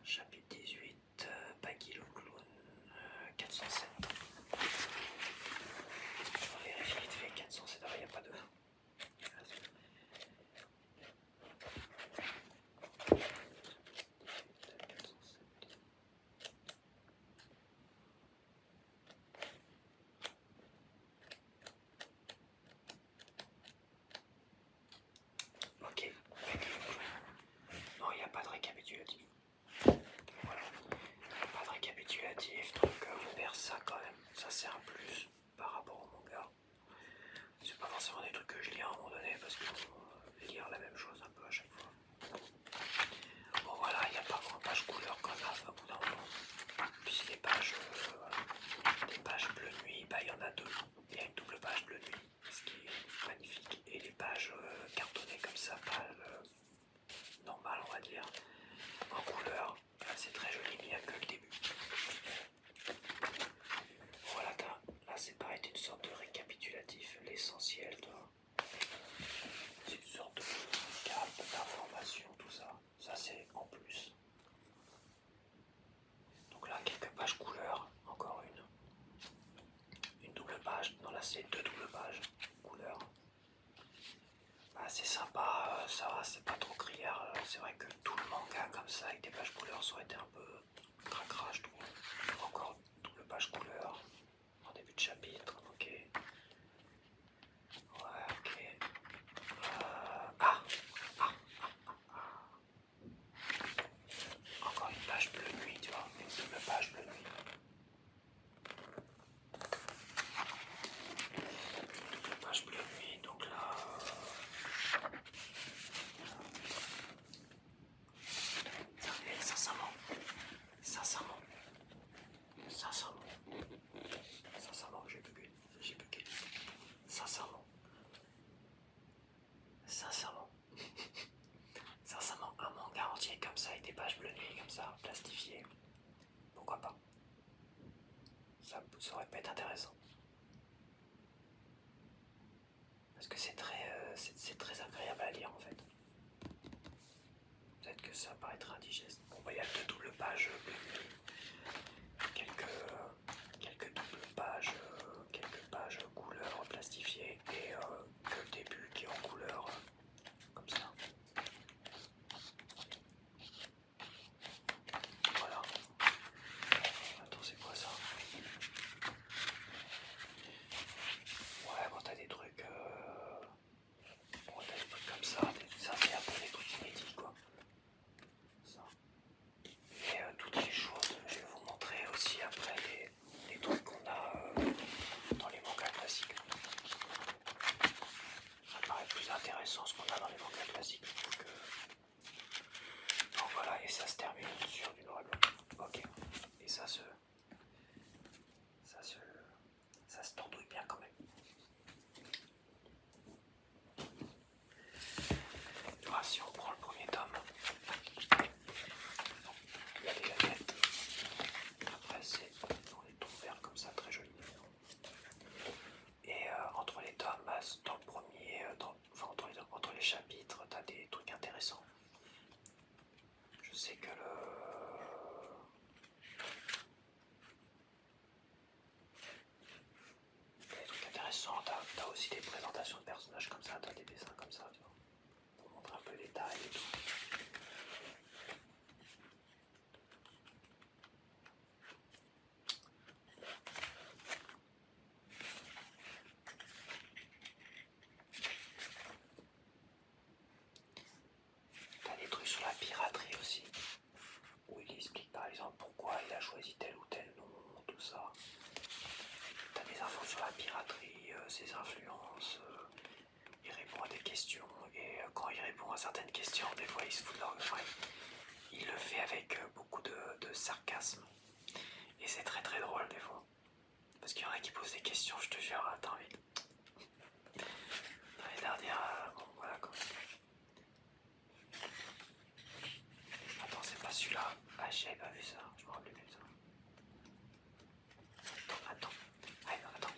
S1: Chapitre 18, Baggy le clown, 407. Je vais vérifier vite fait, 407, il n'y a pas de... Ok, non, il n'y a pas de récapitulatif. Voilà, pas de récapitulatif, donc on perd ça quand même. Ça c'est un plus par rapport au manga. C'est pas forcément des trucs que je lis à un moment donné parce que lire la même chose un peu à chaque fois. Bon voilà, il n'y a pas vraiment de page couleur comme ça au bout d'un moment. Puis les pages, des pages bleu nuit, bah il y en a deux. Il y a une double page bleu nuit, ce qui est magnifique. Et les pages cartonnées comme ça, pâles, normales on va dire, en couleur, c'est très joli, mais il n'y a que le début. Voilà, là c'est pareil, une sorte de récapitulatif, l'essentiel, c'est une sorte de carte d'information, tout ça. Ça c'est en plus. Donc là, quelques pages couleur, encore une double page. Non, là c'est deux doubles pages couleur. Bah, c'est sympa, ça va, c'est pas trop criard. C'est vrai que tout le manga comme ça avec des pages couleur, ça aurait été un peu cracra, je trouve. Encore double page couleur en début de chapitre, ok. Ouais, ok. Encore une page bleu nuit, tu vois, une double page bleu nuit. Double page bleu nuit, donc là. Sincèrement, sincèrement, j'ai bugué. Sincèrement, un manga entier comme ça avec des pages bleu nuit comme ça, plastifiées, pourquoi pas? Ça aurait pu être intéressant. Parce que c'est très agréable à lire en fait. Peut-être que ça paraîtra indigeste. Bon, bah, il y a deux doubles pages bleu nuit, quelques doubles pages, quelques pages couleur plastifiées et que le début qui est en couleur comme ça. Voilà. Attends, c'est quoi ça? Ouais, bon, t'as des trucs. Bon, t'as des trucs comme ça. Ça, c'est un peu des trucs inédits, quoi. Ça. Et toutes les choses, je vais vous montrer aussi après les trucs qu'on a dans les mangas classiques. Ça me paraît plus intéressant ce qu'on a dans les mangas classiques. Donc voilà, et ça se termine sur du noir et blanc. Ok. Et ça se tordouille bien quand même. Alors, si on prend le premier tome, il y a des lettres. Après c'est dans les tons verts comme ça, très joli. Et entre les tomes, bah, dans le premier, enfin entre les chapitres, t'as des trucs intéressants. Je sais que des trucs intéressants, t'as aussi des présentations de personnages comme ça, t'as des dessins comme ça, tu vois, pour montrer un peu les tailles et tout. T'as des trucs sur la piraterie aussi, où il explique par exemple pourquoi il a choisi tel ou tel nom, tout ça. T'as des infos sur la piraterie, ses influences, il répond à des questions, et quand il répond à certaines questions, des fois il se fout de leur gueule. Il le fait avec beaucoup de sarcasme, et c'est très très drôle des fois. Parce qu'il y en a qui posent des questions, je te jure, attends vite. Dans les dernières, bon voilà quoi. Attends, c'est pas celui-là. Ah, j'avais pas vu ça, je me rappelais plus de ça. Attends. Ah non, attends.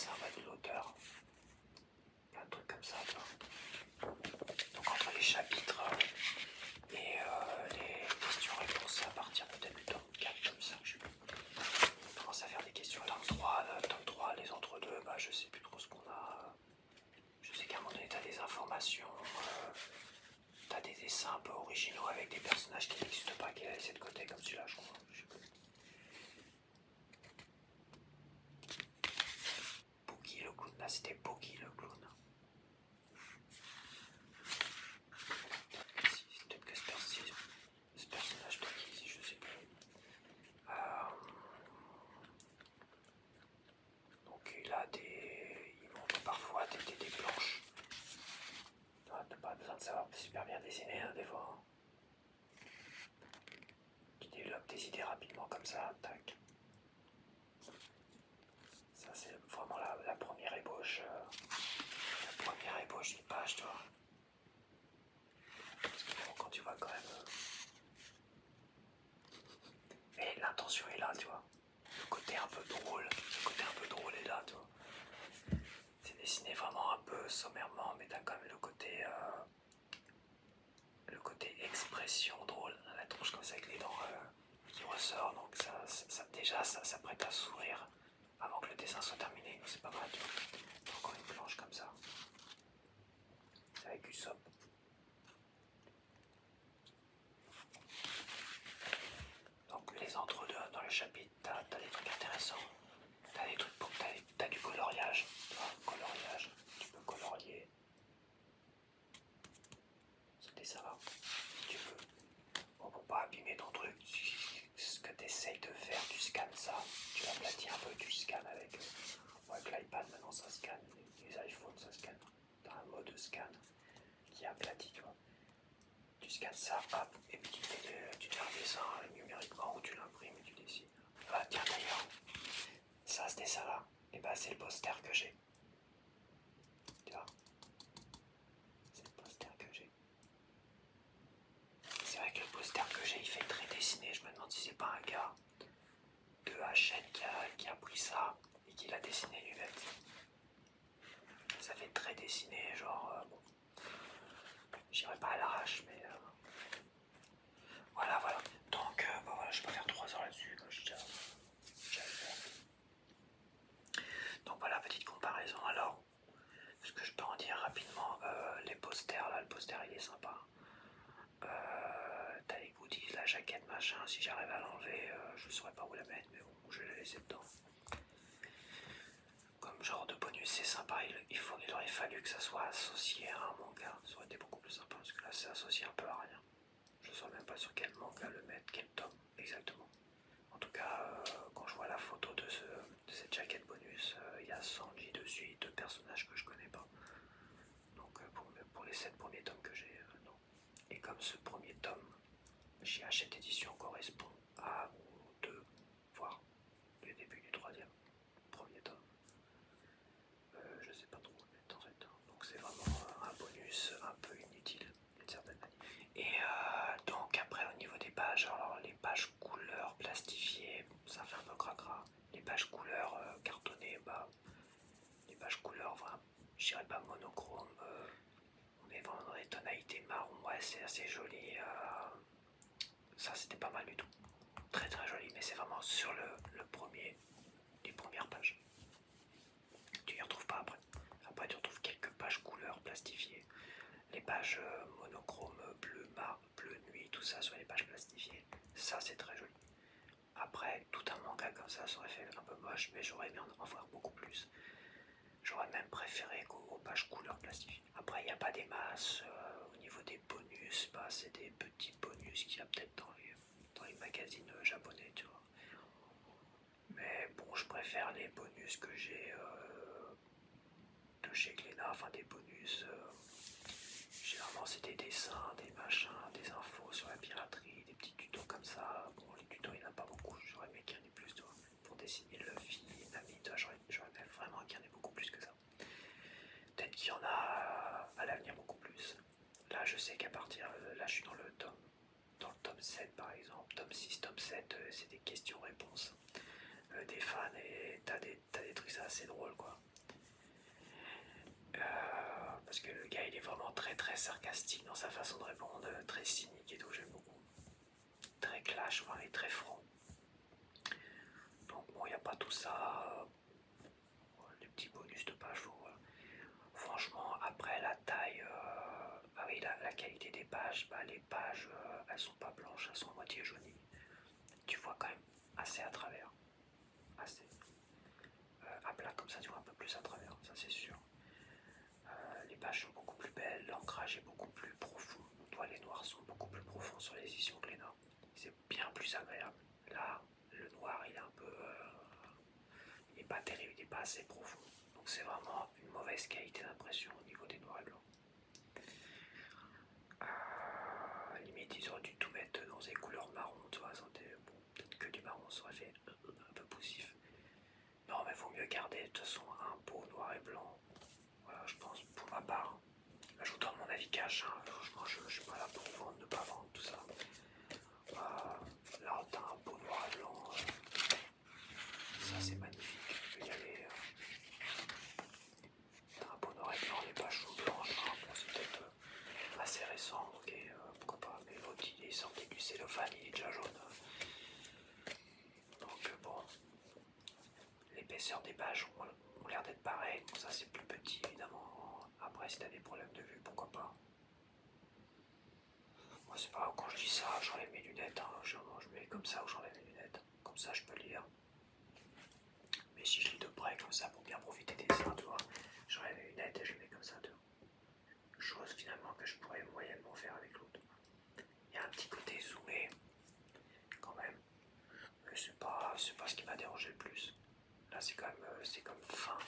S1: dessin, de l'auteur. Plein de trucs comme ça, tu vois. Donc entre les chapitres et les questions-réponses à partir peut-être du tome 4, tome 5, je sais plus. On commence à faire des questions. Tome 3, les entre-deux, bah je sais plus trop ce qu'on a. Je sais qu'à un moment donné, t'as des informations, t'as des dessins un peu originaux avec des personnages qui n'existent pas, qui est laissé de côté, comme celui-là, je crois. Je sais plus. Boogie le clown, là c'était Boogie le clown. C'est peut-être que ce personnage de qui, je sais plus. Donc il montre parfois des planches. T'as pas besoin de savoir super bien dessiner hein, des fois. Tu développes des idées rapidement comme ça, tac. Ça c'est vraiment la première ébauche. La première ébauche d'une page, tu vois. Parce que bon, quand tu vois quand même. Mais l'intention est là, tu vois. Le côté un peu drôle. Le côté un peu drôle est là, tu vois. C'est dessiné vraiment un peu sommairement, mais t'as quand même le côté expression drôle, la tronche comme ça avec les dents qui ressort, donc ça prête à sourire avant que le dessin soit terminé, c'est pas mal, tu vois. Encore une planche comme ça, c'est avec Usopp. Donc les entre-deux dans le chapitre, t'as des trucs intéressants, t'as des trucs, t'as du coloriage, tu vois, coloriage, tu peux colorier. C'était ça va, si tu veux. Bon, pour pas abîmer ton truc, ce que tu essayes de faire, tu scannes ça, tu l'aplatis un peu, tu scannes avec l'iPad, maintenant ça scanne, les iPhones ça scanne. Tu as un mode scan qui est aplati, tu vois. Tu scannes ça, hop, et puis tu te fais un dessin numériquement ou tu l'imprimes et tu dessines. Ah tiens d'ailleurs, ça ce dessin là, et bah c'est le poster que j'ai. Tu vois, c'est le poster que j'ai. C'est vrai que le poster que j'ai il fait très dessiné, je me demande si c'est pas un gars de HN qui a pris ça et qui l'a dessiné lui-même. Ça fait très dessiné, genre bon, j'irai pas à l'arrache, mais voilà. Donc bah voilà, je vais pas faire 3 heures là-dessus, je déjà fait. Donc voilà, petite comparaison. Alors, ce que je peux en dire rapidement, les posters là, le poster il est sympa. T'as les goodies, la jaquette, machin. Si j'arrive à l'enlever, je saurais pas où la mettre, mais bon, je vais la laisser dedans. Comme genre de bonus, c'est sympa. Il aurait fallu que ça soit associé à un manga. Ça aurait été beaucoup plus sympa parce que là, c'est associé un peu à rien. Je ne saurais même pas sur quel manga le mettre, quel tome exactement. En tout cas, quand je vois la photo de cette jaquette bonus, il y a Sanji dessus, deux personnages que je connais pas. Donc pour les 7 premiers tomes que j'ai, non. Et comme ce premier tome, chez Hachette Édition correspond à 2, voire le début du troisième, premier tome. Je sais pas trop où le mettre en fait. Donc c'est vraiment un bonus un peu inutile d'une certaine manière. Et donc après au niveau des pages, alors les pages couleurs plastifiées, ça fait un peu cracra. Les pages couleurs cartonnées, bah les pages couleurs, voilà, je dirais pas monochrome, on est vraiment dans les tonalités marron, ouais c'est assez joli. Ça c'était pas mal du tout. Très très joli, mais c'est vraiment sur le premier, les premières pages. Tu y retrouves pas après. Après tu retrouves quelques pages couleurs plastifiées. Les pages monochrome, bleu nuit, tout ça sur les pages plastifiées. Ça c'est très joli. Après, tout un manga comme ça aurait fait un peu moche, mais j'aurais aimé en voir beaucoup plus. J'aurais même préféré qu'aux pages couleurs plastifiées. Après, il n'y a pas des masses. Au niveau des bonus, bah, c'est des petits bonus qu'il y a peut-être dans les magazines japonais, tu vois. Mais bon, je préfère les bonus que j'ai de chez Glénat, enfin des bonus. Généralement, c'est des dessins, des machins, des infos sur la piraterie, des petits tutos comme ça. Bon, les tutos, il n'y en a pas beaucoup. J'aurais aimé qu'il y en ait plus, toi. Pour dessiner Luffy, Nami, j'aurais aimé vraiment qu'il y en ait beaucoup plus que ça. Peut-être qu'il y en a à l'avenir beaucoup plus. Là, je sais qu'à partir. Là, je suis dans le tome 7 par exemple. Tome 6, tome 7, c'est des questions-réponses des fans et t'as des trucs assez drôles quoi. Parce que le gars il est vraiment très très sarcastique dans sa façon de répondre, très cynique et tout, j'aime beaucoup. Très clash, enfin, il est très franc. Donc bon, il n'y a pas tout ça. Les petits bonus de page, voilà. Franchement, après la taille, ah oui, la qualité des pages, bah, les pages, elles sont pas blanches, elles sont à moitié jaunies. Tu vois quand même assez à travers. Assez. À plat comme ça, tu vois un peu plus à travers, ça c'est sûr. Les pages sont beaucoup plus belles, l'ancrage est beaucoup plus profond. Toi, les noirs sont beaucoup plus profonds sur les éditions Glénat. C'est bien plus agréable. Là, le noir, il est un peu... il n'est pas terrible, il n'est pas assez profond. Donc c'est vraiment une mauvaise qualité d'impression au niveau des noirs et blancs. Limite, ils auraient dû tout mettre dans des couleurs marron, tu vois. Bon, peut-être que du marron, ça aurait fait un peu poussif. Non, mais vaut mieux garder de toute façon un pot noir et blanc. Voilà, je pense, pour ma part. Là, je vous donne mon avis cash. Hein. Franchement, je suis pas là pour vendre, ne pas vendre, tout ça. Là, t'as un pot noir et blanc. Ça, c'est magnifique. Je peux y aller. T'as un pot noir et blanc, les pages sont blanches. Hein. Bon, c'est peut-être assez récent, ok, pourquoi pas. Mais l'autre, il est sorti du cellophane, il est déjà jaune. Donc, bon. L'épaisseur des pages ont l'air d'être pareilles. Bon, ça, c'est plus petit, évidemment. Après, si t'as des problèmes de vue, pourquoi pas. Moi, c'est pas grave, quand je dis ça, j'enlève mes lunettes. Hein. Je mets comme ça ou j'enlève mes lunettes. Comme ça, je peux lire. Mais si je lis de près, comme ça, pour bien profiter des dessins, tu vois, j'enlève mes lunettes et je les mets comme ça, tu vois. Chose finalement que je pourrais moyennement faire avec l'autre. Il y a un petit côté zoomé, quand même. Mais c'est pas ce qui m'a dérangé le plus. Là, c'est comme fin.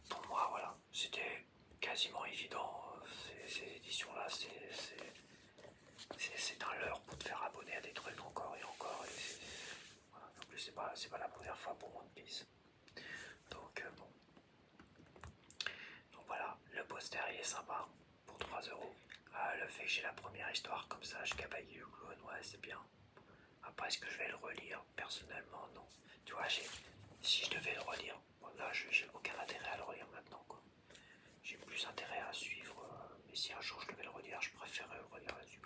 S1: Pour moi, voilà, c'était quasiment évident. Ces éditions-là, c'est un leurre pour te faire abonner à des trucs encore et encore. Et voilà. En plus, c'est pas la première fois pour One Piece. Donc, bon. Donc voilà, le poster il est sympa pour 3 €. Le fait que j'ai la première histoire comme ça, je gabaille le clone, ouais, c'est bien. Après, est-ce que je vais le relire? Personnellement, non. Tu vois, si je devais le relire, bon, là, j'ai aucun intérêt à le relire maintenant, quoi. J'ai plus intérêt à suivre, mais si un jour je devais le relire, je préférerais le relire là-dessus.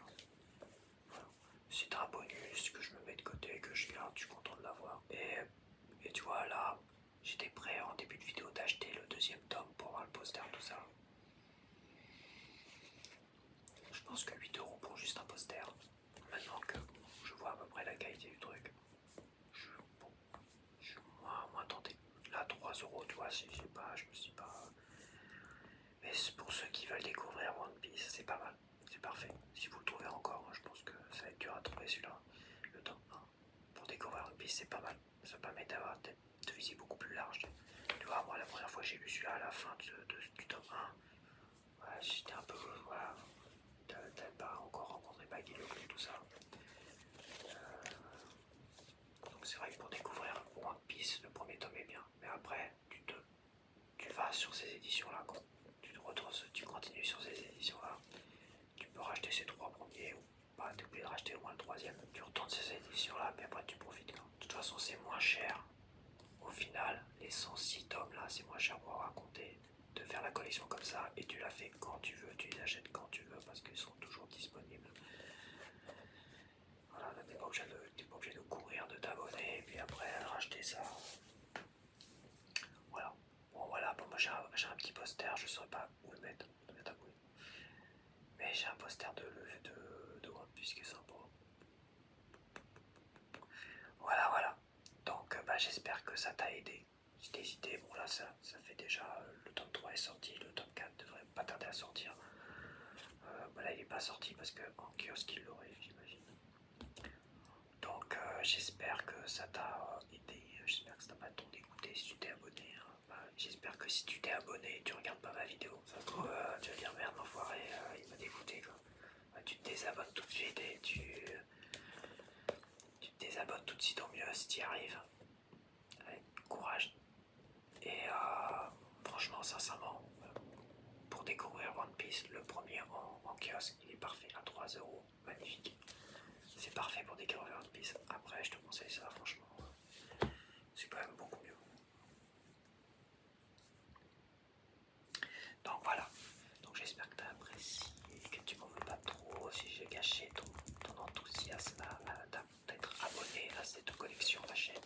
S1: Voilà. C'est un bonus que je me mets de côté, que je garde, je suis content de l'avoir. Et tu vois, là, j'étais prêt en début de vidéo d'acheter le deuxième tome pour voir le poster, tout ça. Je pense que 8 € pour juste un poster. Maintenant que je vois à peu près la qualité du truc, je suis moins tenté. Là, 3 €, tu vois, je me suis pas. Mais pour ceux qui veulent découvrir One Piece, c'est pas mal. C'est parfait. Si vous le trouvez encore, je pense que ça va être dur à trouver celui-là. Le tome 1. Pour découvrir One Piece, c'est pas mal. Ça permet d'avoir de viser beaucoup plus large. Tu vois, moi, la première fois que j'ai lu celui-là à la fin du tome 1, ouais, j'étais un peu. Voilà. T'avais pas encore rencontré Baggy le Clou, tout ça. Donc c'est vrai que pour découvrir One Piece, le premier tome est bien. Mais après, tu vas sur ces éditions-là, quoi. Tu continues sur ces éditions-là. Tu peux racheter ces 3 premiers ou pas, t'es obligé de racheter au moins le troisième. Tu retournes ces éditions-là, puis après tu profites. Quoi. De toute façon, c'est moins cher. Au final, les 106 tomes là, c'est moins cher pour raconter de faire la collection comme ça. Et tu la fais quand tu veux, tu les achètes quand tu veux parce qu'ils sont toujours disponibles. Voilà, t'es pas obligé de courir, de t'abonner et puis après racheter ça. Voilà. Bon voilà, moi j'ai un petit poster, je saurais pas où le mettre. Mais j'ai un poster de One Piece qui est sympa. Voilà. Donc bah, j'espère que ça t'a aidé. Si t'as hésité, bon là ça fait déjà le tome 3 est sorti, le tome 4 devrait pas tarder à sortir. Bah là il est pas sorti parce que en kiosque il l'aurait, j'imagine. Donc j'espère que ça t'a aidé, j'espère que ça t'a pas trop dégoûté si tu t'es abonné. Hein. Bah, j'espère que si tu t'es abonné, tu regardes pas ma vidéo. Ça se trouve, tu vas dire merde l'enfoiré, il m'a dégoûté quoi. Bah, tu te désabonnes tout de suite et tu te désabonnes tout de suite au mieux si tu y arrives. Allez, courage. Et franchement, sincèrement, pour découvrir One Piece, le premier en kiosque, il est parfait à 3 €, magnifique. C'est parfait pour découvrir One Piece. Après, je te conseille ça, franchement. C'est quand même beaucoup mieux. apprécies et que tu m'en veux pas trop si j'ai gâché ton enthousiasme d'être abonné à cette collection, ma chaîne.